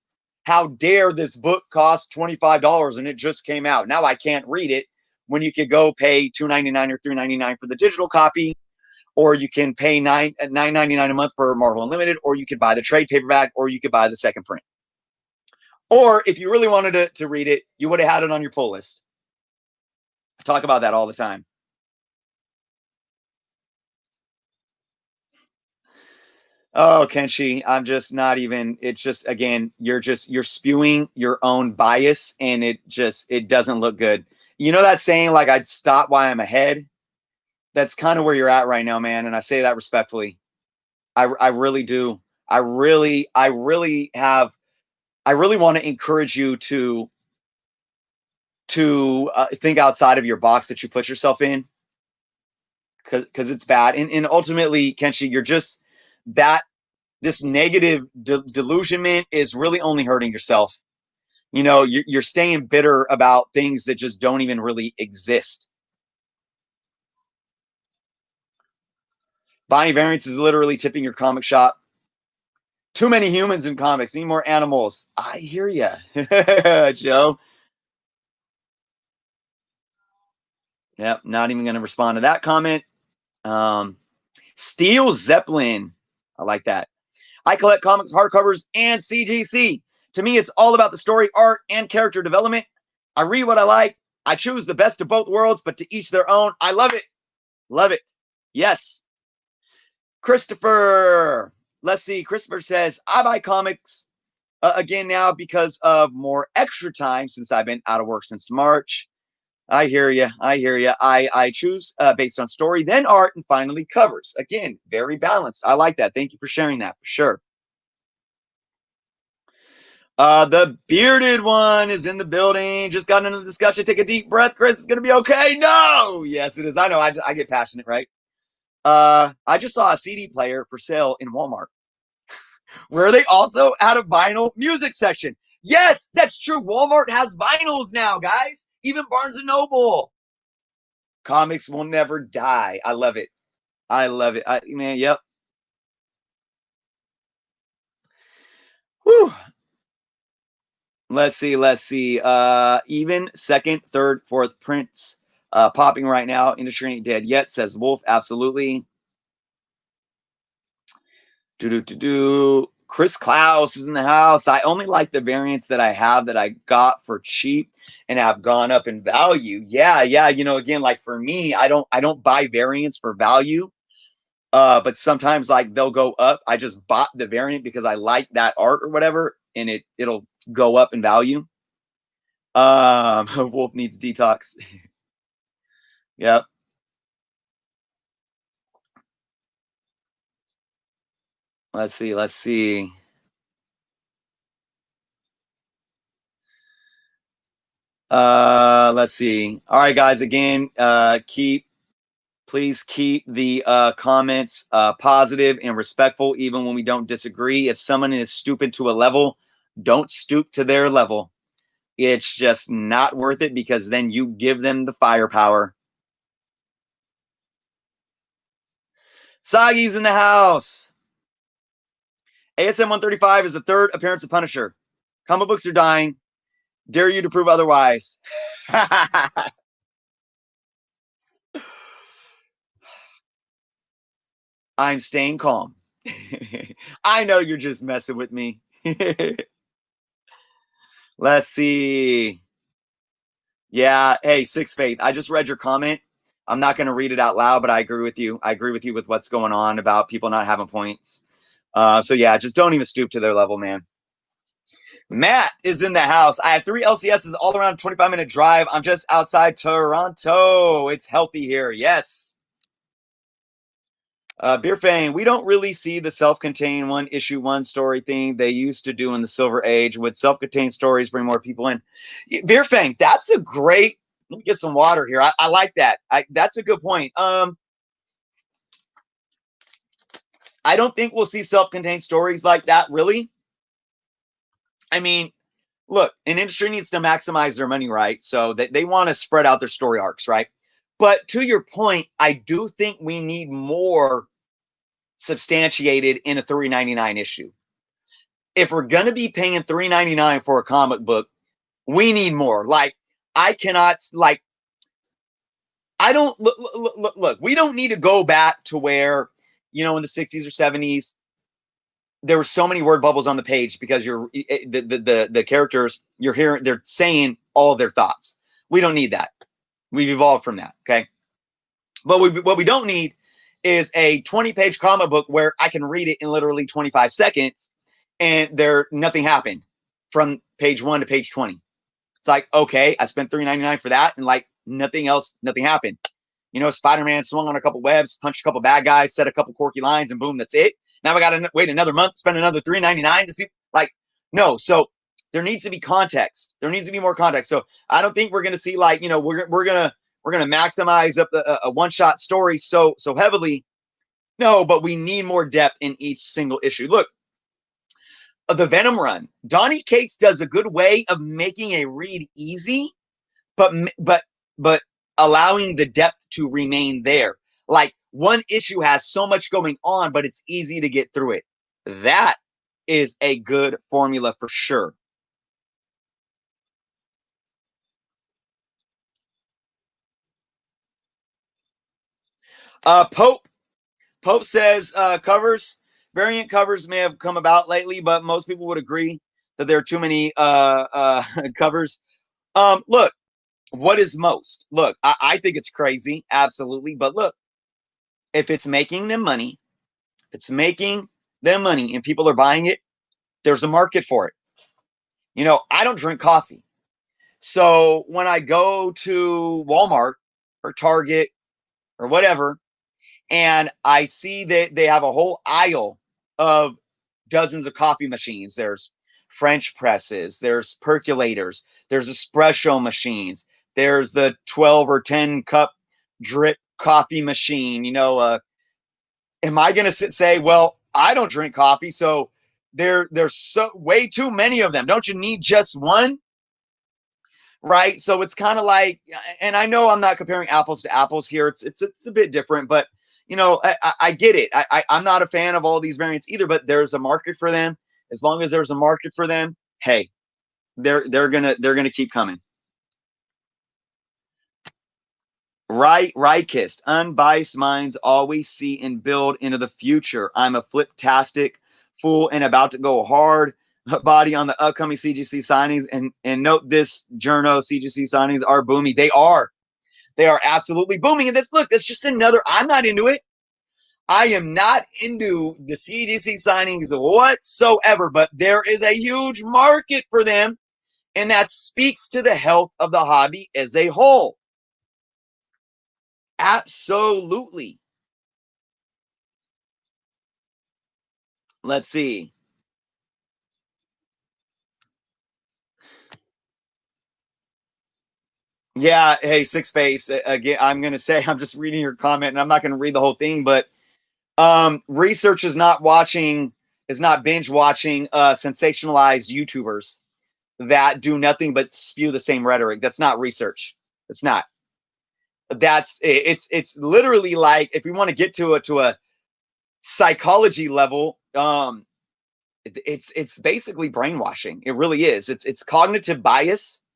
S1: How dare this book cost $25 and it just came out. Now I can't read it, when you could go pay $2.99 or $3.99 for the digital copy, or you can pay $9.99 a month for Marvel Unlimited, or you could buy the trade paperback, or you could buy the second print. Or if you really wanted to read it, you would have had it on your pull list. I talk about that all the time. Oh, Kenshi, I'm just not even, it's just, again, you're spewing your own bias, and it doesn't look good. You know that saying, like, I'd stop while I'm ahead? That's kind of where you're at right now, man. And I say that respectfully. I really do. I really want to encourage you to think outside of your box that you put yourself in, because it's bad. And ultimately, Kenshi, you're just this negative delusionment is really only hurting yourself. You're staying bitter about things that just don't even really exist. Buying variants is literally tipping your comic shop. Too many humans in comics. Need more animals. I hear you, Joe. Yep, not even going to respond to that comment. Steel Zeppelin. I like that. I collect comics, hardcovers, and CGC. To me, it's all about the story, art, and character development. I read what I like. I choose the best of both worlds, but to each their own. I love it. Love it. Yes. Christopher. Let's see. Christopher says, I buy comics again now because of more extra time since I've been out of work since March. I hear you. I choose based on story, then art, and finally covers. Again, very balanced. I like that. Thank you for sharing that, for sure. The bearded one is in the building. Just got into the discussion. Take a deep breath, Chris. It's going to be okay. No. Yes, it is. I know. I get passionate, right? I just saw a CD player for sale in Walmart where they also had a vinyl music section. Yes, that's true. Walmart has vinyls now, guys. Even Barnes & Noble. Comics will never die. I love it. Man, yep. Whew. Let's see. Even second, third, fourth prints popping right now. Industry ain't dead yet, says Wolf. Absolutely. Chris Klaus is in the house. I only like the variants that I have that I got for cheap and have gone up in value. Yeah. Again, like for me, I don't buy variants for value. But sometimes like they'll go up. I just bought the variant because I like that art or whatever, and it'll go up in value. Wolf needs detox. Yep. Let's see. Let's see. All right, guys. Again, please keep the comments positive and respectful, even when we don't disagree. If someone is stupid to a level, don't stoop to their level. It's just not worth it, because then you give them the firepower. Sagi's in the house. ASM 135 is the third appearance of Punisher. Comic books are dying. Dare you to prove otherwise. I'm staying calm. I know you're just messing with me. Let's see. Yeah. Hey, Six Faith, I just read your comment. I'm not going to read it out loud, but I agree with you. I agree with you with what's going on about people not having points. So yeah, just don't even stoop to their level, man. Matt is in the house. I have 3 LCSs all around a 25-minute drive. I'm just outside Toronto. It's healthy here. Yes. Beer Fang, we don't really see the self-contained one issue one story thing they used to do in the Silver Age. Would self-contained stories bring more people in? Beer Fang, that's a great. Let me get some water here. I like that. That's a good point. I don't think we'll see self-contained stories like that, really. I mean, look, an industry needs to maximize their money, right? So they want to spread out their story arcs, right? But to your point, I do think we need more substantiated in a $3.99 issue. If we're going to be paying $3.99 for a comic book, we need more. Like, I cannot, like, I don't, look, we don't need to go back to where, in the 60s or 70s, there were so many word bubbles on the page because the characters you're hearing, they're saying all their thoughts. We don't need that. We've evolved from that. Okay. But what we don't need is a 20-page comic book where I can read it in literally 25 seconds and nothing happened from page 1 to page 20. It's like, okay, I spent $3.99 for that and like nothing else, nothing happened. Spider-Man swung on a couple webs, punched a couple bad guys, said a couple quirky lines, and boom, that's it. Now I got to wait another month, spend another $3.99 to see. Like, no. So there needs to be context. There needs to be more context. So I don't think we're going to see like, we're gonna maximize up a one-shot story so heavily. No, but we need more depth in each single issue. Look, the Venom run, Donny Cates does a good way of making a read easy, but allowing the depth to remain there. Like, one issue has so much going on, but it's easy to get through it. That is a good formula for sure. Pope says variant covers may have come about lately, but most people would agree that there are too many covers. Look, what is most? Look, I think it's crazy, absolutely. But look, if it's making them money, and people are buying it, there's a market for it. I don't drink coffee. So when I go to Walmart or Target or whatever, and I see that they have a whole aisle of dozens of coffee machines. There's French presses, there's percolators, there's espresso machines, there's the 12 or 10 cup drip coffee machine. Am I going to say, well, I don't drink coffee, so there's so way too many of them. Don't you need just one? Right. So it's kind of like, and I know I'm not comparing apples to apples here. It's a bit different, but I get it. I'm not a fan of all these variants either, but there's a market for them. As long as there's a market for them, hey, they're gonna keep coming. Kist. Unbiased minds always see and build into the future. I'm a fliptastic fool and about to go hard body on the upcoming CGC signings. And note this, Journo CGC signings are booming. They are absolutely booming. And that's just another. I'm not into it. I am not into the CGC signings whatsoever, but there is a huge market for them. And that speaks to the health of the hobby as a whole. Absolutely. Let's see. Yeah, hey, Six Face. Again, I'm gonna say I'm just reading your comment, and I'm not gonna read the whole thing, but research is not binge watching sensationalized YouTubers that do nothing but spew the same rhetoric. That's not research. It's not. It's literally like, if we want to get to a psychology level, it's basically brainwashing. It really is. It's cognitive bias,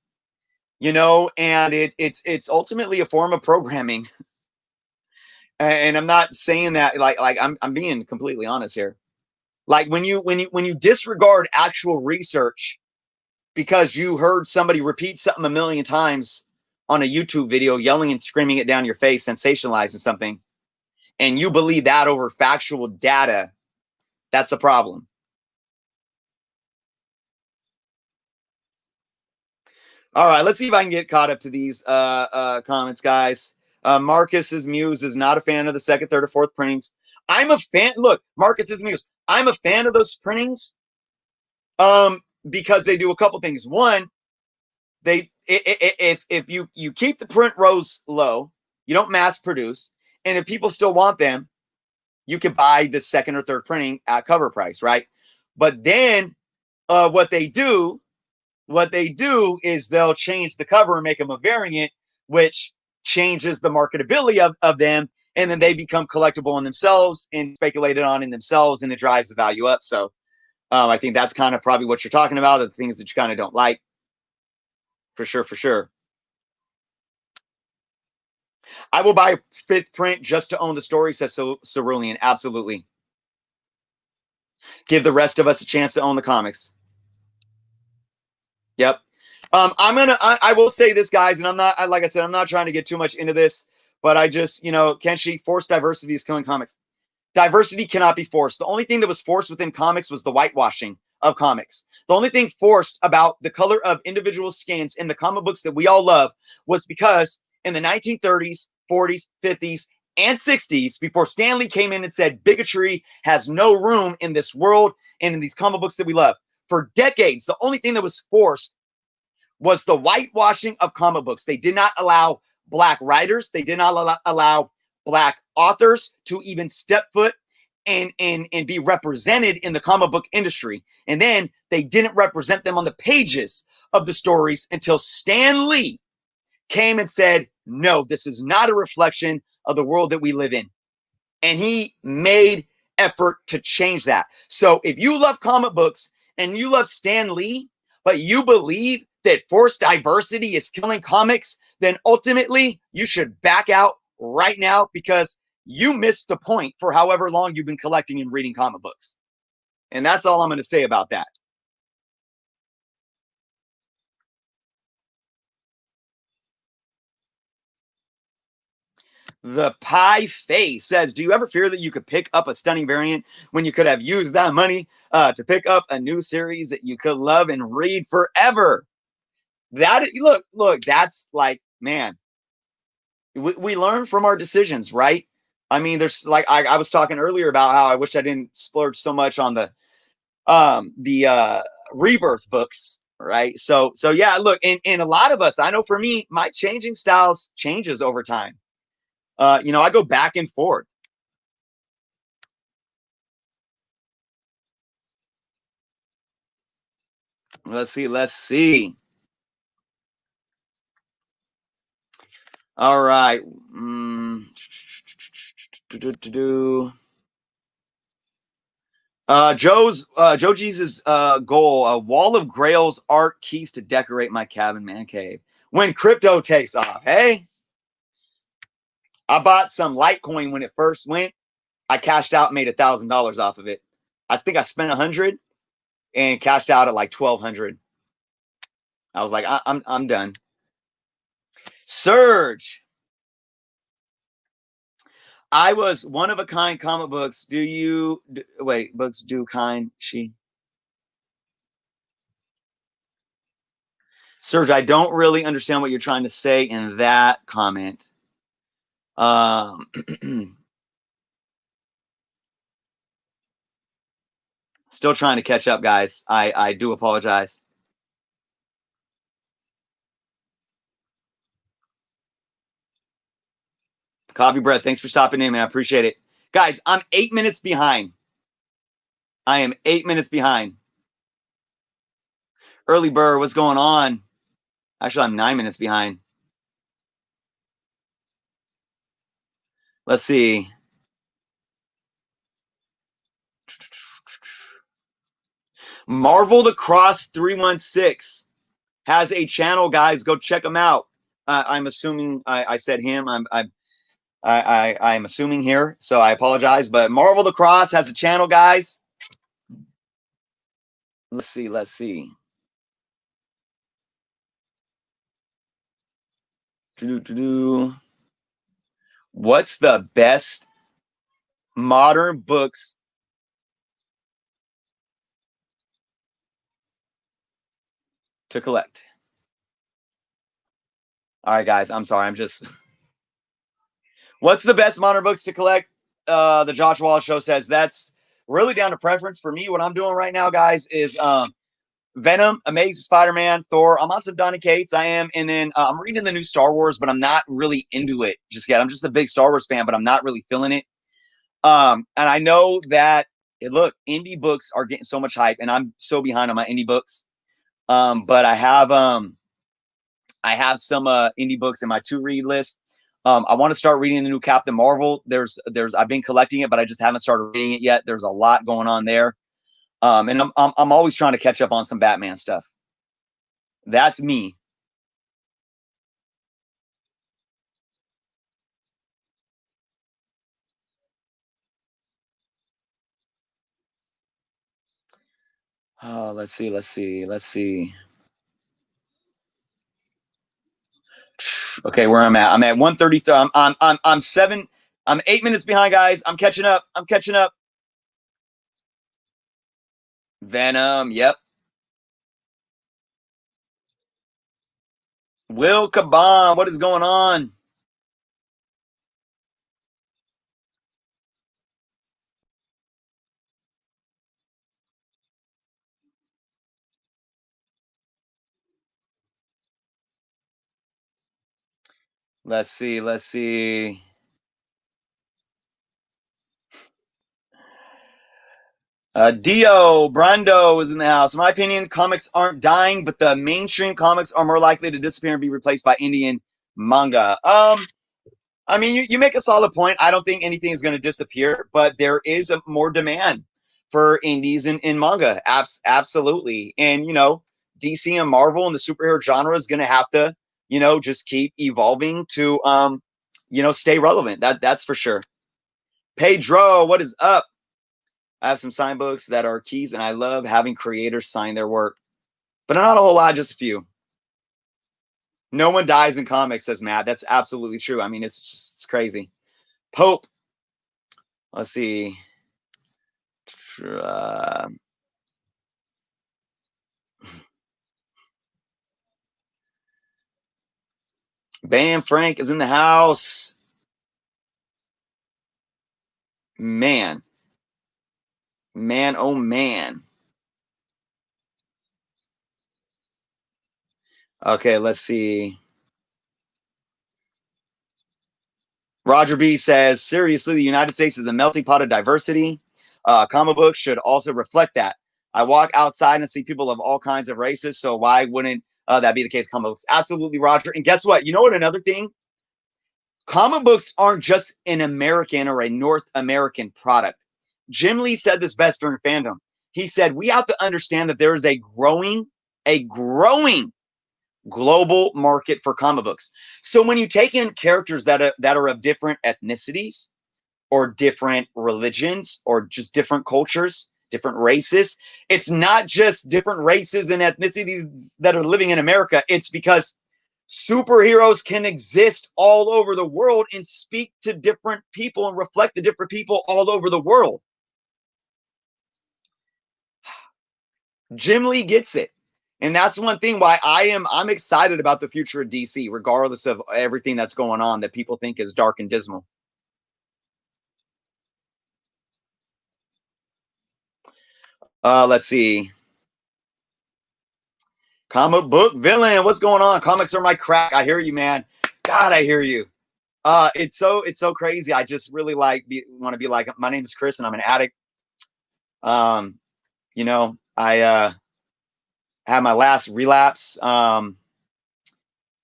S1: and it's ultimately a form of programming. And I'm not saying that like I'm being completely honest here. Like when you disregard actual research because you heard somebody repeat something a million times on a YouTube video, yelling and screaming it down your face, sensationalizing something, and you believe that over factual data, that's a problem. All right, let's see if I can get caught up to these comments, guys. Marcus's muse is not a fan of the second, third, or fourth printings. I'm a fan. Look, Marcus is news. I'm a fan of those printings because they do a couple things. One, if you keep the print rows low, you don't mass produce, and if people still want them, you can buy the second or third printing at cover price, right? But then what they do is they'll change the cover and make them a variant, which changes the marketability of them, and then they become collectible in themselves and speculated on in themselves, and it drives the value up. So I think that's kind of probably what you're talking about, the things that you kind of don't like. For sure, for sure. I will buy a fifth print just to own the story, says Cerulean. Absolutely. Give the rest of us a chance to own the comics. Yep. I will say this, guys, and like I said, I'm not trying to get too much into this, but I just, Kenshi, forced diversity is killing comics. Diversity cannot be forced. The only thing that was forced within comics was the whitewashing of comics. The only thing forced about the color of individual skins in the comic books that we all love was because in the 1930s, 40s, 50s, and 60s, before Stan Lee came in and said bigotry has no room in this world and in these comic books that we love. For decades, the only thing that was forced was the whitewashing of comic books. They did not allow black writers. They did not allow black authors to even step foot and be represented in the comic book industry. And then they didn't represent them on the pages of the stories until Stan Lee came and said, no, this is not a reflection of the world that we live in. And he made effort to change that. So if you love comic books and you love Stan Lee, but you believe that forced diversity is killing comics, then ultimately you should back out right now because you missed the point for however long you've been collecting and reading comic books. And that's all I'm going to say about that. The Pie Face says, do you ever fear that you could pick up a stunning variant when you could have used that money to pick up a new series that you could love and read forever? That look, that's like, man, we learn from our decisions, right? I mean, there's like I was talking earlier about how I wish I didn't splurge so much on the rebirth books, right? So yeah, look, and a lot of us, I know for me, my changing styles changes over time. I go back and forth. Let's see. All right. Joe Jesus goal, a wall of grails art keys to decorate my cabin man cave. When crypto takes off, hey, I bought some Litecoin when it first went. I cashed out, made $1,000 off of it. I think I spent 100 and cashed out at like 1,200. I was like, I'm done. Surge. I was one of a kind comic books. Wait, books do kind she? Surge, I don't really understand what you're trying to say in that comment. Still trying to catch up, guys. I do apologize. Coffee Breath, thanks for stopping in, man. I appreciate it. Guys, I'm 8 minutes behind. I am 8 minutes behind. Early Burr, what's going on? Actually, I'm 9 minutes behind. Let's see. Marvel the Cross 316 has a channel, guys. Go check him out. I'm assuming I said him. I'm assuming here, so I apologize. But Marvel the Cross has a channel, guys. Let's see. What's the best modern books to collect? All right, guys. I'm sorry. What's the best modern books to collect? the Josh Wallace show says that's really down to preference. For me, what I'm doing right now, guys, is Venom, Amazing Spider-Man, Thor. I'm on some Donny Cates. I am. And then I'm reading the new Star Wars, but I'm not really into it just yet. I'm just a big Star Wars fan, but I'm not really feeling it. And I know that, look, indie books are getting so much hype, and I'm so behind on my indie books. But I have some indie books in my to-read list. I want to start reading the new Captain Marvel. I've been collecting it, but I just haven't started reading it yet. There's a lot going on there. And I'm always trying to catch up on some Batman stuff. That's me. Oh, let's see. Okay, where I'm at. I'm at 133. I'm 7. I'm 8 minutes behind, guys. I'm catching up. Venom. Yep. Will Caban. What is going on? Let's see. Dio Brando is in the house. In my opinion, comics aren't dying, but the mainstream comics are more likely to disappear and be replaced by Indian manga. I mean, you make a solid point. I don't think anything is going to disappear, but there is more demand for indies in manga. Absolutely. And, DC and Marvel and the superhero genre is going to have to, just keep evolving to, stay relevant. That's for sure. Pedro, what is up? I have some sign books that are keys, and I love having creators sign their work, but not a whole lot, just a few. No one dies in comics, says Matt. That's absolutely true. I mean, it's crazy. Pope, let's see. Uh, Bam Frank is in the house. Man, oh man. Okay, let's see. Roger B says, seriously, the United States is a melting pot of diversity. Comic books should also reflect that. I walk outside and see people of all kinds of races, so why wouldn't that be the case? Comic books, absolutely, Roger. And guess what? You know what? Another thing, comic books aren't just an American or a North American product. Jim Lee said this best during fandom. He said, we have to understand that there is a growing global market for comic books. So when you take in characters that are of different ethnicities or different religions or just different cultures, different races, it's not just different races and ethnicities that are living in America. It's because superheroes can exist all over the world and speak to different people and reflect the different people all over the world. Jim Lee gets it. And that's one thing why I'm excited about the future of DC, regardless of everything that's going on that people think is dark and dismal. Let's see. Comic book villain, what's going on? Comics are my crack. I hear you, man. God, I hear you. It's so crazy. I just really want to be like, my name is Chris and I'm an addict. I had my last relapse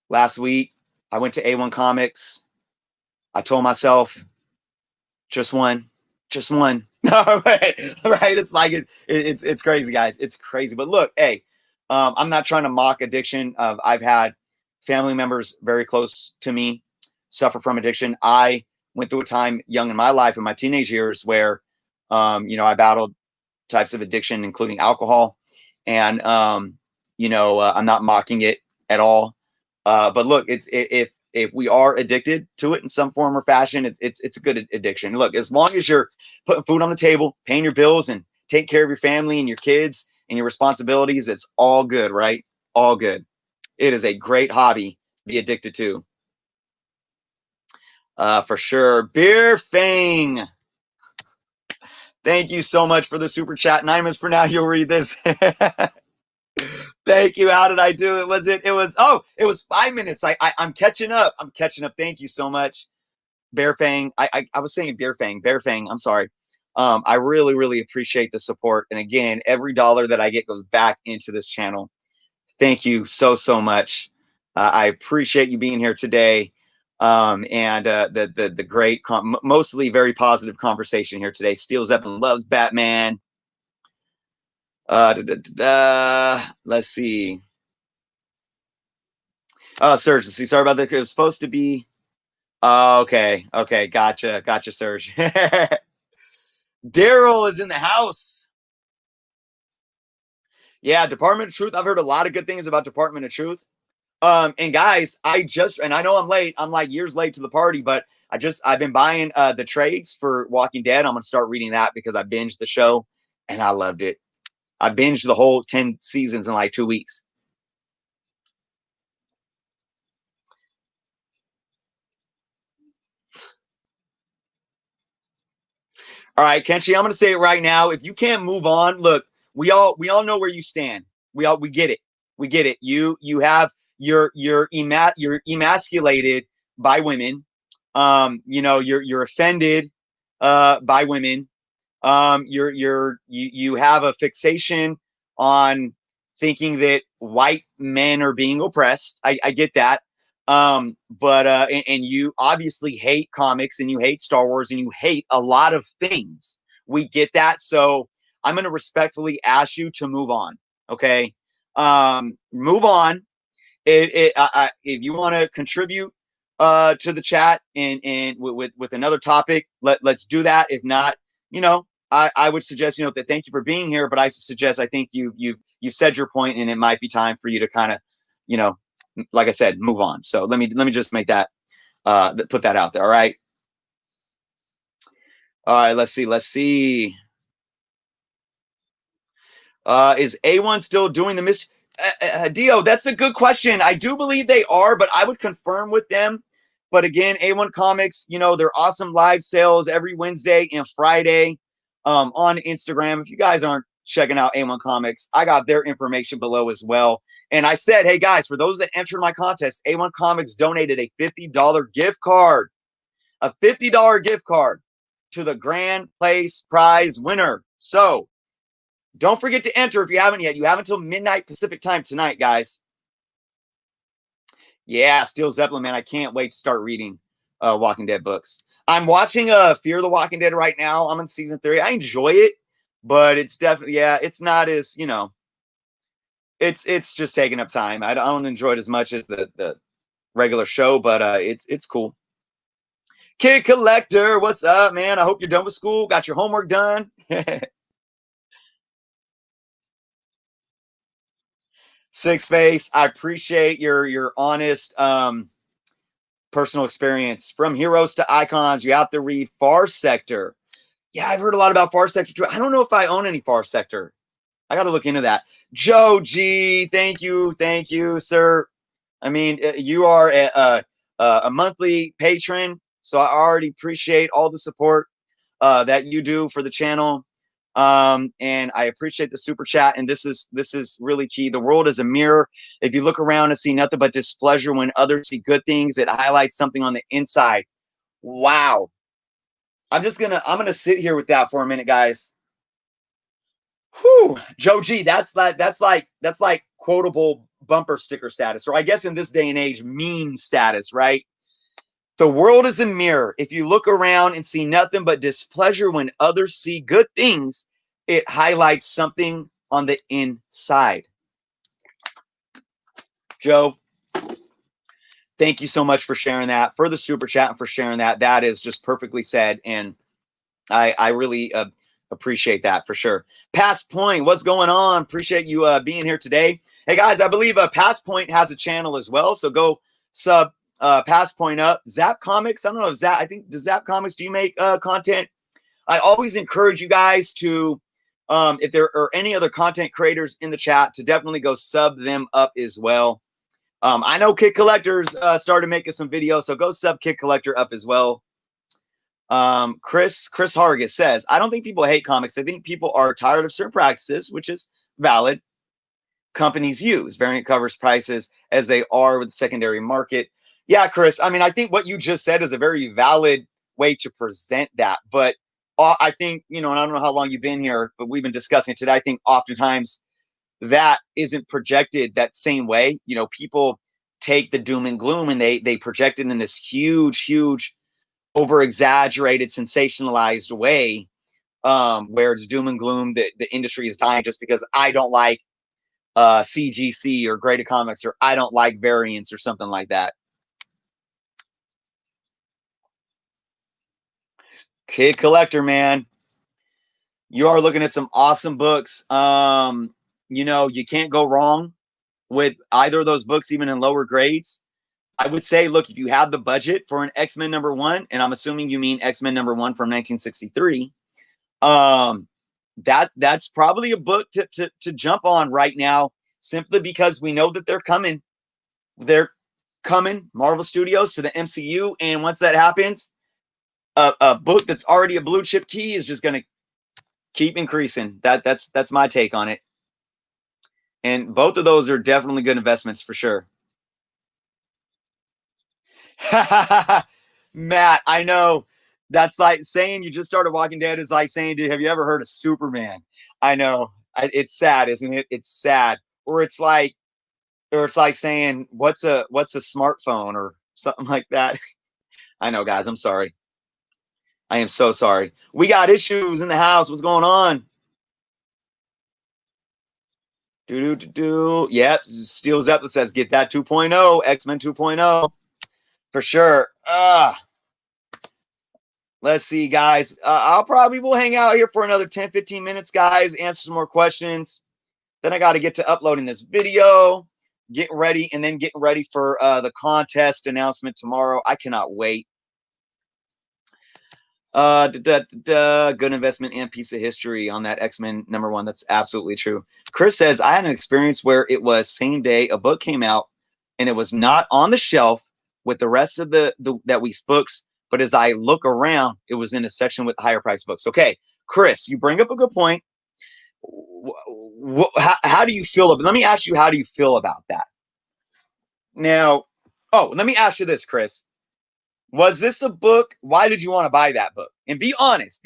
S1: last week. I went to A1 Comics. I told myself, just one. right? It's like it's crazy, guys. It's crazy. But look, hey, I'm not trying to mock addiction. I've had family members very close to me suffer from addiction. I went through a time young in my life in my teenage years where, I battled types of addiction, including alcohol, and I'm not mocking it at all. But look, if we are addicted to it in some form or fashion, it's a good addiction. Look, as long as you're putting food on the table, paying your bills, and taking care of your family and your kids and your responsibilities, it's all good, right? All good. It is a great hobby to be addicted to. For sure. Beer Fang. Thank you so much for the super chat. 9 minutes for now, you'll read this. Thank you. How did I do it? It was 5 minutes. I'm catching up. I'm catching up. Thank you so much. Bear Fang. I was saying Bear Fang. Bear Fang. I'm sorry. I really, really appreciate the support. And again, every dollar that I get goes back into this channel. Thank you so, so much. I appreciate you being here today. And the great, mostly very positive conversation here today. Steel Zeppelin loves Batman. Let's see. Serge, let's see. Sorry about that. It was supposed to be. Okay. Okay. Gotcha. Gotcha, Serge. Daryl is in the house. Yeah, Department of Truth. I've heard a lot of good things about Department of Truth. And guys, and I know I'm late. I'm like years late to the party, but I've been buying the trades for Walking Dead. I'm gonna start reading that because I binged the show and I loved it. I binged the whole 10 seasons in like 2 weeks. All right, Kenshi, I'm gonna say it right now. If you can't move on, look, we all know where you stand. We get it. We get it. You have you're emasculated by women. You're offended by women. You have a fixation on thinking that white men are being oppressed. I get that. And you obviously hate comics and you hate Star Wars and you hate a lot of things. We get that. So I'm going to respectfully ask you to move on. Okay. Move on. If you want to contribute to the chat and with another topic, let's do that. If not, I would suggest, that thank you for being here, but I suggest, I think you've said your point and it might be time for you to kind of, like I said, move on. So let me just make that, put that out there. All right. All right. Let's see. Is A1 still doing the mystery? Dio, that's a good question. I do believe they are, but I would confirm with them. But again, A1 Comics, they're awesome live sales every Wednesday and Friday on Instagram. If you guys aren't checking out A1 Comics, I got their information below as well. And I said, hey guys, for those that entered my contest, A1 Comics donated a $50 gift card, to the grand place prize winner. So don't forget to enter if you haven't yet. You have until midnight Pacific time tonight, guys. Yeah, Steel Zeppelin, man. I can't wait to start reading Walking Dead books. I'm watching Fear the Walking Dead right now. I'm in season 3. I enjoy it, but it's definitely, it's not as, it's just taking up time. I don't enjoy it as much as the regular show, but it's cool. Kid Collector, what's up, man? I hope you're done with school. Got your homework done. Six Face, I appreciate your honest personal experience. From heroes to icons, you have to read Far Sector. Yeah, I've heard a lot about Far Sector too. I don't know if I own any Far Sector. I got to look into that. Joe G, thank you, sir. I mean, you are a monthly patron, so I already appreciate all the support that you do for the channel. And I appreciate the super chat. And this is really key. The world is a mirror. If you look around and see nothing but displeasure when others see good things, it highlights something on the inside. Wow. I'm gonna sit here with that for a minute, guys. Whew. Joe G, that's like quotable bumper sticker status, or I guess in this day and age, meme status, right? The world is a mirror. If you look around and see nothing but displeasure when others see good things, it highlights something on the inside. Joe, thank you so much for sharing that, for the super chat, and for sharing that. That is just perfectly said, and I really appreciate that for sure. Past Point, what's going on? Appreciate you being here today. Hey guys, I believe Past Point has a channel as well, so go sub Past Point up. Zap Comics, I don't know if Zap, I think, does Zap Comics, do you make content? I always encourage you guys to, if there are any other content creators in the chat, to definitely go sub them up as well. I know Kid Collector's started making some videos, so go sub Kid Collector up as well. Chris Hargis says, I don't think people hate comics. I think people are tired of certain practices, which is valid. Companies use variant covers prices as they are with the secondary market. Yeah, Chris. I mean, I think what you just said is a very valid way to present that. But I think, and I don't know how long you've been here, but we've been discussing it today. I think oftentimes that isn't projected that same way. People take the doom and gloom and they project it in this huge, over exaggerated, sensationalized way, where it's doom and gloom that the industry is dying just because I don't like CGC or Graded Comics, or I don't like variants or something like that. Kid Collector, man, you are looking at some awesome books. You can't go wrong with either of those books, even in lower grades. I would say, look, if you have the budget for an X-Men #1, and I'm assuming you mean X-Men #1 from 1963, that's probably a book to jump on right now, simply because we know that they're coming. They're coming, Marvel Studios, to the MCU, and once that happens, a book that's already a blue chip key is just going to keep increasing. That's my take on it. And both of those are definitely good investments for sure. Matt, I know. That's like saying you just started Walking Dead is like saying, dude, have you ever heard of Superman? I know. It's sad, isn't it? It's sad. Or it's like saying, what's a smartphone or something like that. I know, guys. I'm sorry. I am so sorry. We got issues in the house. What's going on? Yep. Steals up that says, get that 2.0, X-Men 2.0. For sure. Let's see, guys. I'll probably will hang out here for another 10, 15 minutes, guys. Answer some more questions. Then I got to get to uploading this video, getting ready for the contest announcement tomorrow. I cannot wait. Good investment and piece of history on that X-Men #1. That's absolutely true. Chris says, I had an experience where it was same day a book came out and it was not on the shelf with the rest of the that week's books, but as I look around, it was in a section with higher price books. Okay, Chris, you bring up a good point. How do you feel about? Let me ask you, how do you feel about that? Now, let me ask you this, Chris. Was this a book? Why did you want to buy that book? And be honest,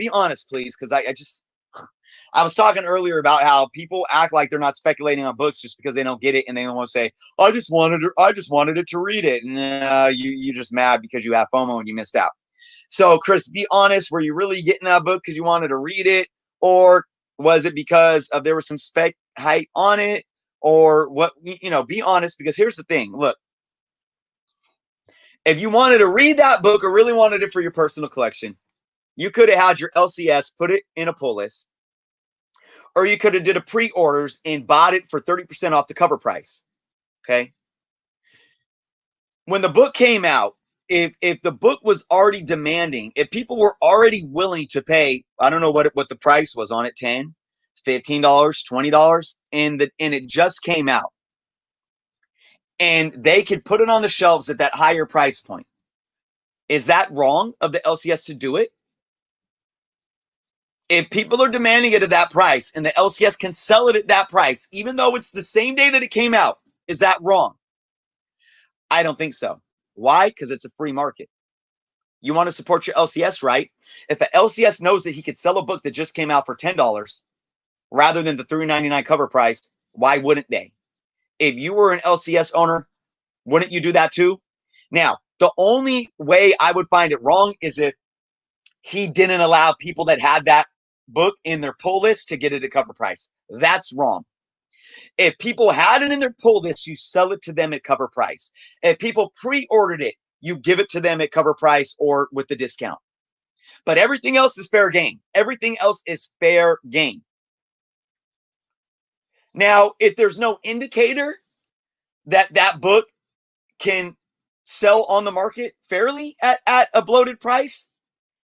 S1: please, because I was talking earlier about how people act like they're not speculating on books just because they don't get it, and they don't want to say, I just wanted it to read it. And you're just mad because you have FOMO and you missed out. So, Chris, be honest. Were you really getting that book because you wanted to read it? Or was it because there was some spec hype on it? Or what? Be honest, because here's the thing. Look, if you wanted to read that book or really wanted it for your personal collection, you could have had your LCS put it in a pull list, or you could have did a pre-orders and bought it for 30% off the cover price. Okay. When the book came out, if the book was already demanding, if people were already willing to pay, I don't know what the price was on it, $10, $15, $20, and it just came out, and they could put it on the shelves at that higher price point. Is that wrong of the LCS to do it? If people are demanding it at that price and the LCS can sell it at that price, even though it's the same day that it came out, is that wrong? I don't think so. Why? Because it's a free market. You want to support your LCS, right? If an LCS knows that he could sell a book that just came out for $10 rather than the $3.99 cover price, why wouldn't they? If you were an LCS owner, wouldn't you do that too? Now, the only way I would find it wrong is if he didn't allow people that had that book in their pull list to get it at cover price. That's wrong. If people had it in their pull list, you sell it to them at cover price. If people pre-ordered it, you give it to them at cover price or with the discount. But everything else is fair game. Everything else is fair game. Now, if there's no indicator that that book can sell on the market fairly at a bloated price,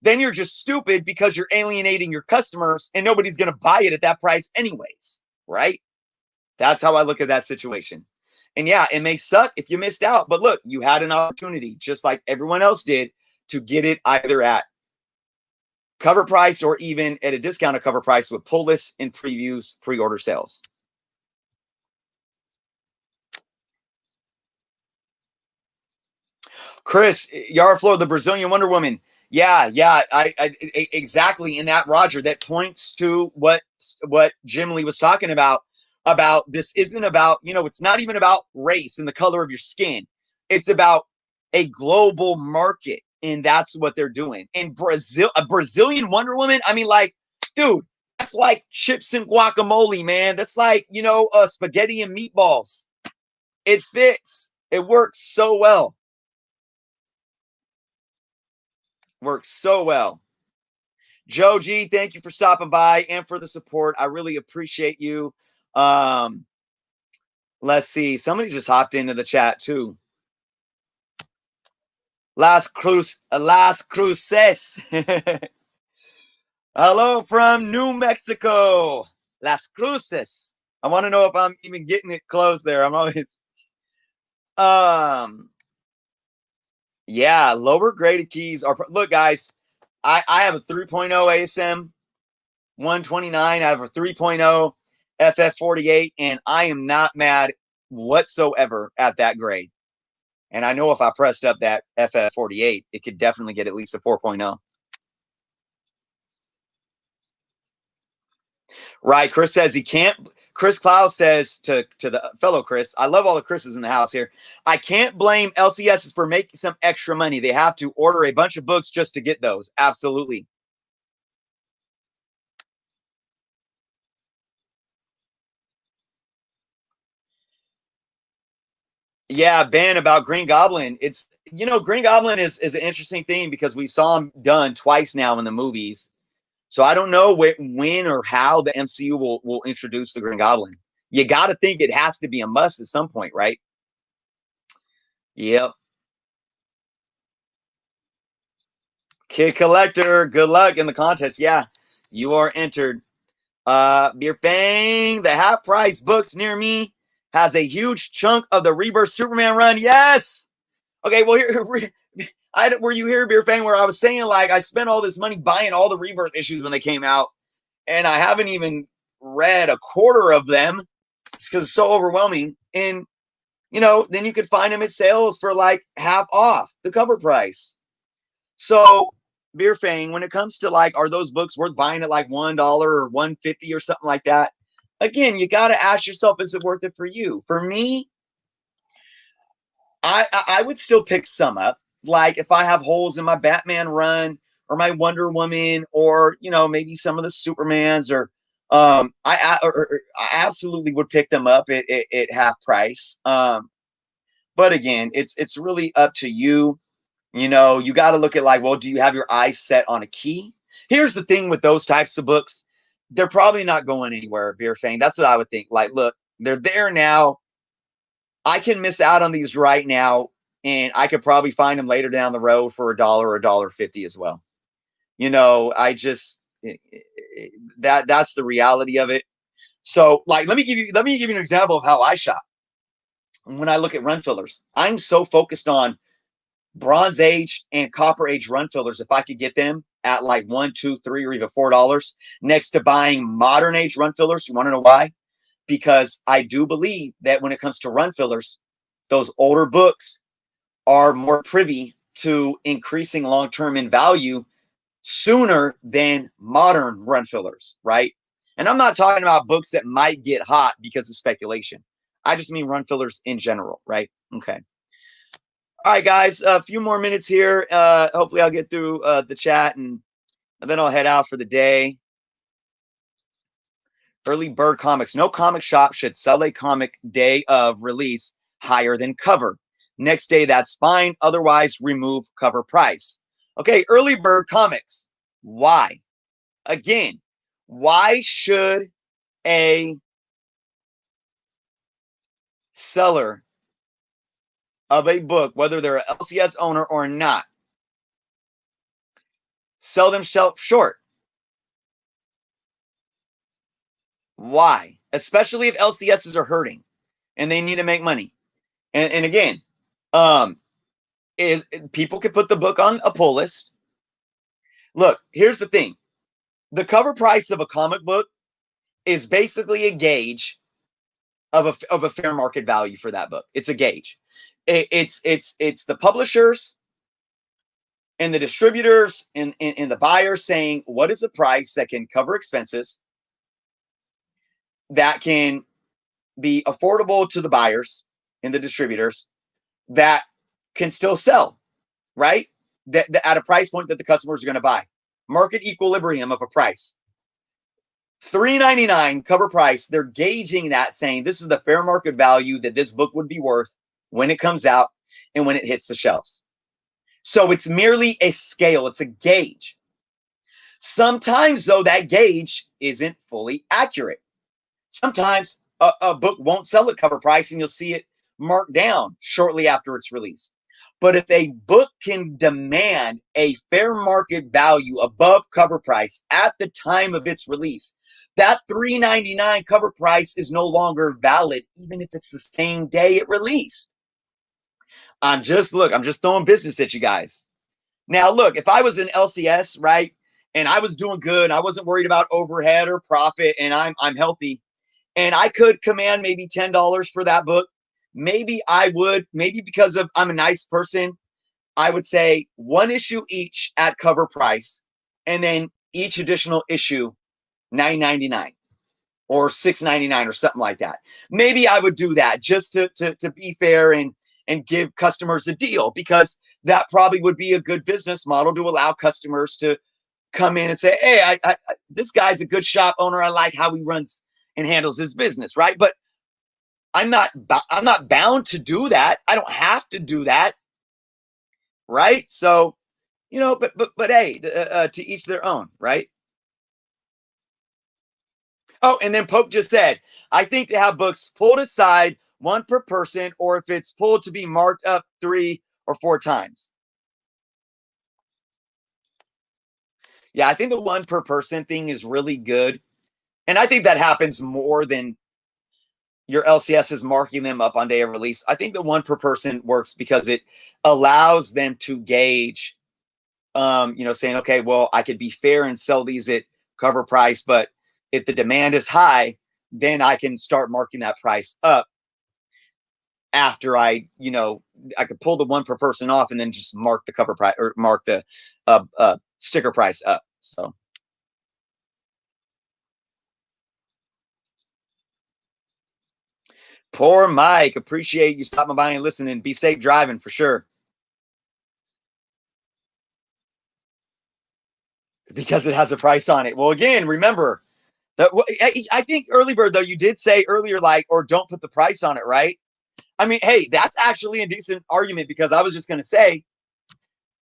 S1: then you're just stupid because you're alienating your customers and nobody's going to buy it at that price anyways, right? That's how I look at that situation. And yeah, it may suck if you missed out, but look, you had an opportunity just like everyone else did to get it either at cover price or even at a discounted cover price with pull lists and previews, pre-order sales. Chris, Yara Flor, the Brazilian Wonder Woman. Yeah, exactly. In that, Roger, that points to what Jim Lee was talking about. About this isn't about, it's not even about race and the color of your skin. It's about a global market, and that's what they're doing. In Brazil, a Brazilian Wonder Woman. I mean, like, dude, that's like chips and guacamole, man. That's like, spaghetti and meatballs. It fits. It works so well. Works so well. Joe G, thank you for stopping by and for the support. I really appreciate you. Let's see. Somebody just hopped into the chat too. Las Cruces. Hello from New Mexico. Las Cruces. I want to know if I'm even getting it close there. I'm always yeah, lower graded keys are look, guys. I have a 3.0 ASM 129. I have a 3.0 FF48, and I am not mad whatsoever at that grade. And I know if I pressed up that FF48, it could definitely get at least a 4.0. Right. Chris says he can't. Chris Clow says to the fellow Chris, I love all the Chris's in the house here. I can't blame LCSs for making some extra money. They have to order a bunch of books just to get those. Absolutely. Yeah, Ben, about Green Goblin. It's Green Goblin is an interesting thing because we saw him done twice now in the movies. So I don't know when or how the MCU will introduce the Green Goblin. You got to think it has to be a must at some point, right? Yep. Kid Collector, good luck in the contest. Yeah, you are entered. Beer Fang, the half price books near me has a huge chunk of the Rebirth Superman run. Yes. Okay, well, were you here, Beer Fang, where I was saying, like, I spent all this money buying all the Rebirth issues when they came out, and I haven't even read a quarter of them because it's so overwhelming. And, then you could find them at sales for like half off the cover price. So, Beer Fang, when it comes to like, are those books worth buying at like $1 or $1.50 or something like that? Again, you got to ask yourself, is it worth it for you? For me, I would still pick some up. Like if I have holes in my Batman run or my Wonder Woman or maybe some of the Supermans or I absolutely would pick them up at half price. But again, it's really up to you. You got to look at like, well, do you have your eyes set on a key? Here's the thing with those types of books. They're probably not going anywhere, Beer Fang. That's what I would think. Like, look, they're there now. I can miss out on these right now, and I could probably find them later down the road for $1 or $1.50 as well. I just that's the reality of it. So, like, let me give you an example of how I shop. When I look at run fillers, I'm so focused on Bronze Age and Copper Age run fillers. If I could get them at like $1, $2, $3, or even $4, next to buying Modern Age run fillers. You want to know why? Because I do believe that when it comes to run fillers, those older books are more privy to increasing long-term in value sooner than modern run fillers, right? And I'm not talking about books that might get hot because of speculation. I just mean run fillers in general, right? Okay. All right, guys, a few more minutes here. Hopefully I'll get through the chat and then I'll head out for the day. Early bird comics. No comic shop should sell a comic day of release higher than cover. Next day, that's fine. Otherwise, remove cover price. Okay, early bird comics. Why? Again, why should a seller of a book, whether they're an LCS owner or not, sell themselves short? Why? Especially if LCSs are hurting and they need to make money. And again, is people could put the book on a pull list, Look, here's the thing. The cover price of a comic book is basically a gauge of a fair market value for that book. It's a gauge. It's the publishers and the distributors and the buyers saying what is a price that can cover expenses, that can be affordable to the buyers and the distributors, that can still sell, right? That at a price point that the customers are going to buy. Market equilibrium of a price. $3.99 cover price. They're gauging that, saying this is the fair market value that this book would be worth when it comes out and when it hits the shelves. So it's merely a scale. It's a gauge. Sometimes, though, that gauge isn't fully accurate. Sometimes a book won't sell at cover price and you'll see it marked down shortly after its release. But if a book can demand a fair market value above cover price at the time of its release, that $3.99 cover price is no longer valid, even if it's the same day it released. I'm just throwing business at you guys. Now, look, if I was an LCS, right, and I was doing good, I wasn't worried about overhead or profit, and I'm healthy, and I could command maybe $10 for that book, maybe I would, maybe because of I'm a nice person, I would say one issue each at cover price, and then each additional issue $9.99 or $6.99 or something like that. Maybe I would do that just to be fair and give customers a deal, because that probably would be a good business model to allow customers to come in and say, hey, I this guy's a good shop owner. I like how he runs and handles his business, right? But I'm not bound to do that. I don't have to do that, right? So, but hey, to each their own, right? Oh, and then Pope just said, I think to have books pulled aside, one per person, or if it's pulled to be marked up 3 or 4 times. Yeah, I think the one per person thing is really good. And I think that happens more than your LCS is marking them up on day of release. I think the one per person works because it allows them to gauge, saying, okay, well, I could be fair and sell these at cover price, but if the demand is high, then I can start marking that price up after I could pull the one per person off and then just mark the cover price or mark the sticker price up. So. Poor Mike. Appreciate you stopping by and listening. Be safe driving for sure. Because it has a price on it. Well, again, remember that I think early bird, though, you did say earlier, or don't put the price on it, right? I mean, hey, that's actually a decent argument, because I was just going to say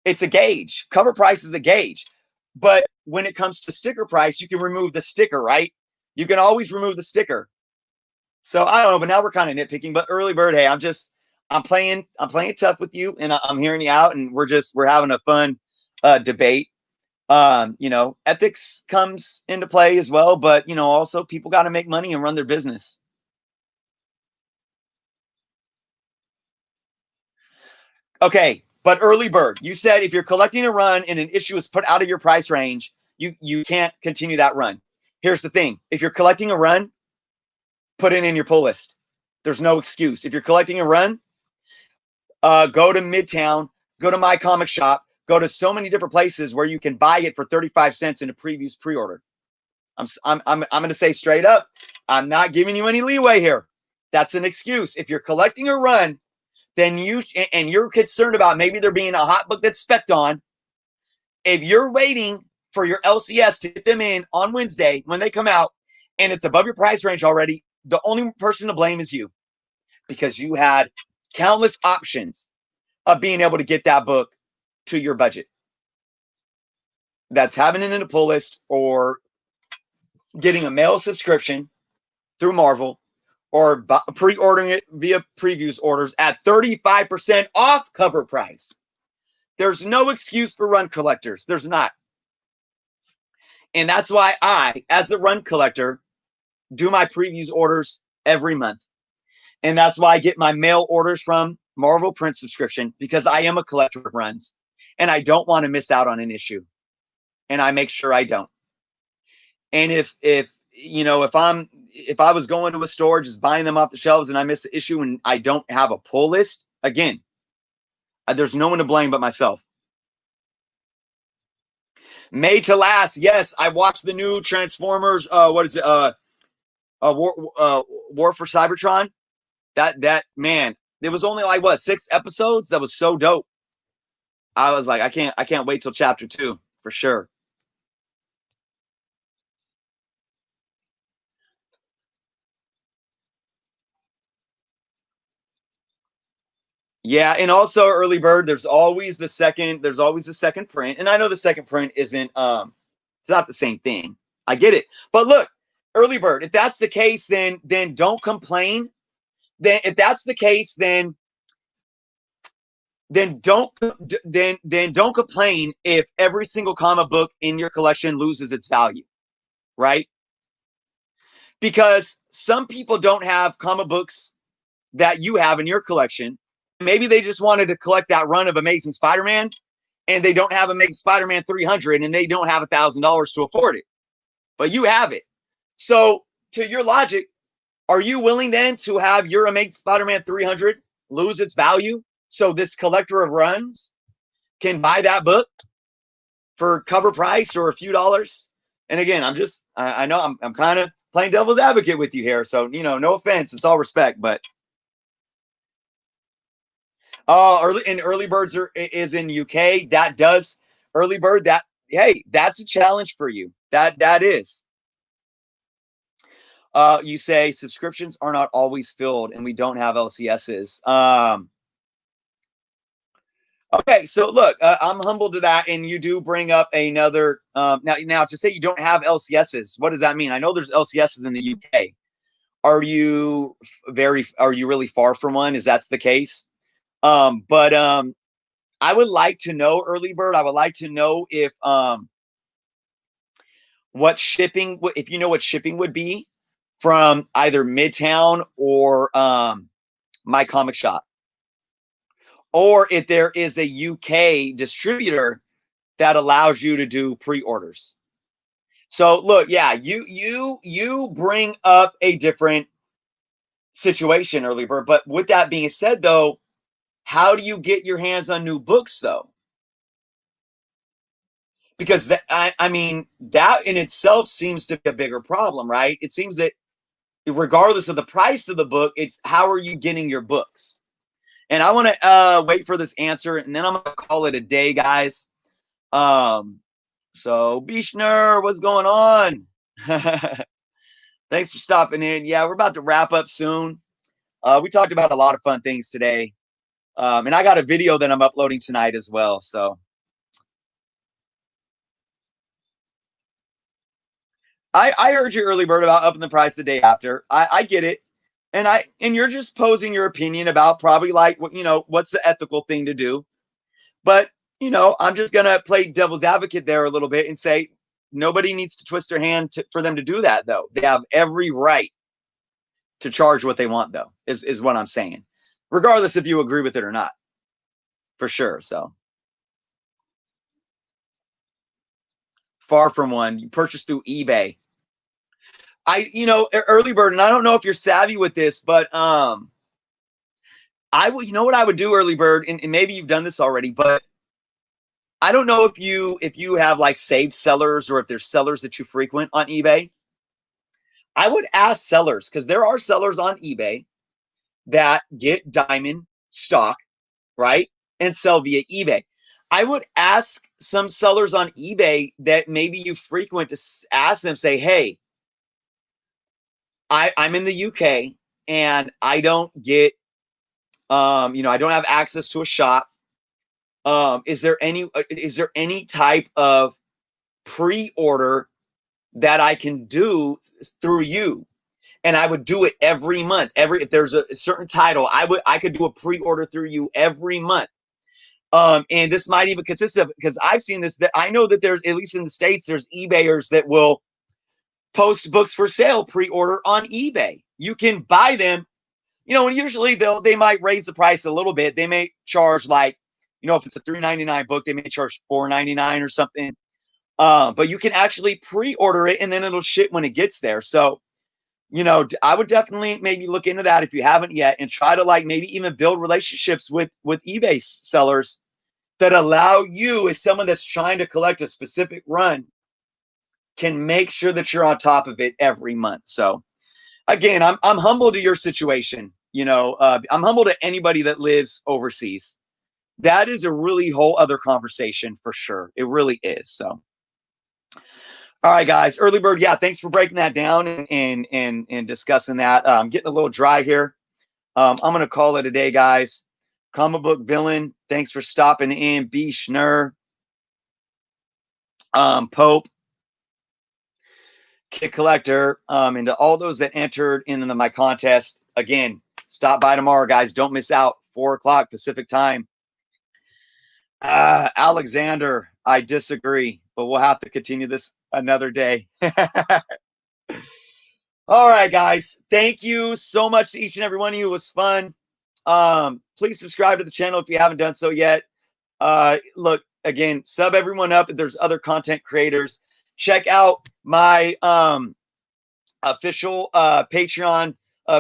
S1: it's a gauge. Cover price is a gauge. But when it comes to sticker price, you can remove the sticker, right? You can always remove the sticker. So I don't know, but now we're kind of nitpicking. But early bird, hey, I'm playing tough with you, and I'm hearing you out, and we're having a fun debate. Ethics comes into play as well, but also people got to make money and run their business. Okay, but early bird, you said if you're collecting a run and an issue is put out of your price range, you can't continue that run. Here's the thing: if you're collecting a run, put it in your pull list. There's no excuse. If you're collecting a run, go to Midtown, go to My Comic Shop, go to so many different places where you can buy it for 35 cents in a previews pre-order. I'm going to say straight up, I'm not giving you any leeway here. That's an excuse. If you're collecting a run, then you're concerned about maybe there being a hot book that's specced on. If you're waiting for your LCS to get them in on Wednesday when they come out and it's above your price range already, the only person to blame is you, because you had countless options of being able to get that book to your budget. That's having it in a pull list, or getting a mail subscription through Marvel, or pre-ordering it via previews orders at 35% off cover price. There's no excuse for run collectors. There's not. And that's why I, as a run collector, do my previews orders every month. And that's why I get my mail orders from Marvel print subscription, because I am a collector of runs and I don't want to miss out on an issue. and I make sure I don't. And if if I was going to a store just buying them off the shelves and I miss the issue and I don't have a pull list, again, there's no one to blame but myself. Made to Last. Yes, I watched the new Transformers. What is it? War for Cybertron. That man, there was only like what 6 episodes. That was so dope. I was like, I can't wait till chapter 2 for sure. Yeah, and also early bird. There's always the second. There's always the second print, and I know the second print isn't. It's not the same thing. I get it, but look, early bird. If that's the case, then don't complain. Then if that's the case, then don't complain if every single comic book in your collection loses its value, right? Because some people don't have comic books that you have in your collection. Maybe they just wanted to collect that run of Amazing Spider-Man, and they don't have Amazing Spider-Man 300, and they don't have $1,000 to afford it, but you have it. So, to your logic, are you willing then to have your Amazing Spider-Man 300 lose its value so this collector of runs can buy that book for cover price or a few dollars? And again, I know I'm kind of playing devil's advocate with you here, so no offense, it's all respect, but early birds is in UK. That does early bird. That hey, that's a challenge for you. That is. You say subscriptions are not always filled, and we don't have LCSs. Okay, so look, I'm humble to that, and you do bring up another. Now to say you don't have LCSs, what does that mean? I know there's LCSs in the UK. Are you really far from one? Is that the case? But I would like to know, early bird. I would like to know if what shipping, if you know what shipping would be from either Midtown or My Comic Shop, or if there is a UK distributor that allows you to do pre-orders. So look, yeah, you bring up a different situation, early bird. But with that being said, though, how do you get your hands on new books, though? Because I mean, that in itself seems to be a bigger problem, right? It seems that regardless of the price of the book, it's how are you getting your books? And I want to wait for this answer, and then I'm going to call it a day, guys. So Bishner, what's going on? Thanks for stopping in. Yeah, we're about to wrap up soon. We talked about a lot of fun things today. And I got a video that I'm uploading tonight as well. So I heard you early bird about upping the price the day after. I get it. And you're just posing your opinion about probably like what's the ethical thing to do. But I'm just gonna play devil's advocate there a little bit and say nobody needs to twist their hand for them to do that, though. They have every right to charge what they want, though, is what I'm saying. Regardless if you agree with it or not. For sure. So far from one. You purchase through eBay. Early bird, and I don't know if you're savvy with this, but I would, what I would do, early bird, and maybe you've done this already, but I don't know if you have like saved sellers or if there's sellers that you frequent on eBay. I would ask sellers, because there are sellers on eBay that get diamond stock, right, and sell via eBay. I would ask some sellers on eBay that maybe you frequent to ask them, say, hey, I'm in the UK and I don't get, I don't have access to a shop. Is there any type of pre-order that I can do through you? And I would do it every month. If there's a certain title, I could do a pre-order through you every month. And this might even consist of, because I've seen this, that I know that there's, at least in the States, there's eBayers that will post books for sale pre-order on eBay. You can buy them, and usually they might raise the price a little bit. They may charge like, if it's a $3.99 book, they may charge $4.99 or something. But you can actually pre-order it and then it'll ship when it gets there. So, you know, I would definitely maybe look into that if you haven't yet, and try to like maybe even build relationships with eBay sellers that allow you, as someone that's trying to collect a specific run, can make sure that you're on top of it every month. So again, I'm humble to your situation. You know, I'm humble to anybody that lives overseas. That is a really whole other conversation for sure. It really is. So, all right, guys, early bird. Yeah, thanks for breaking that down and discussing that. I'm getting a little dry here. I'm gonna call it a day, guys. Comic book villain, thanks for stopping in. B Schnur, Pope, Kid Collector, and to all those that entered into my contest. Again, stop by tomorrow, guys. Don't miss out. 4 o'clock Pacific time. Alexander, I disagree, but we'll have to continue this another day. All right, guys. Thank you so much to each and every one of you. It was fun. Please subscribe to the channel if you haven't done so yet. Look, again, sub everyone up if there's other content creators. Check out my official Patreon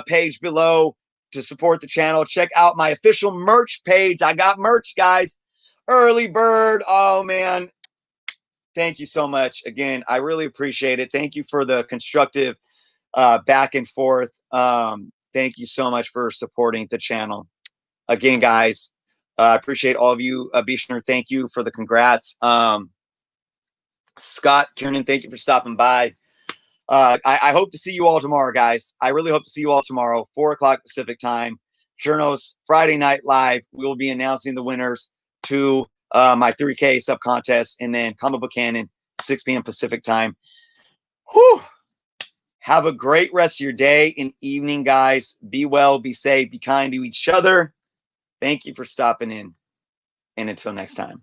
S1: page below to support the channel. Check out my official merch page. I got merch, guys. Early bird. Oh, man. Thank you so much. Again, I really appreciate it. Thank you for the constructive back and forth. Thank you so much for supporting the channel. Again, guys, I appreciate all of you. Bishner, thank you for the congrats. Scott, Kiernan, thank you for stopping by. I hope to see you all tomorrow, guys. I really hope to see you all tomorrow, 4 o'clock Pacific time. Journos Friday Night Live. We will be announcing the winners to my 3K sub contest, and then Comic Book Cannon, 6 p.m. Pacific time. Whew. Have a great rest of your day and evening, guys. Be well, be safe, be kind to each other. Thank you for stopping in. And until next time.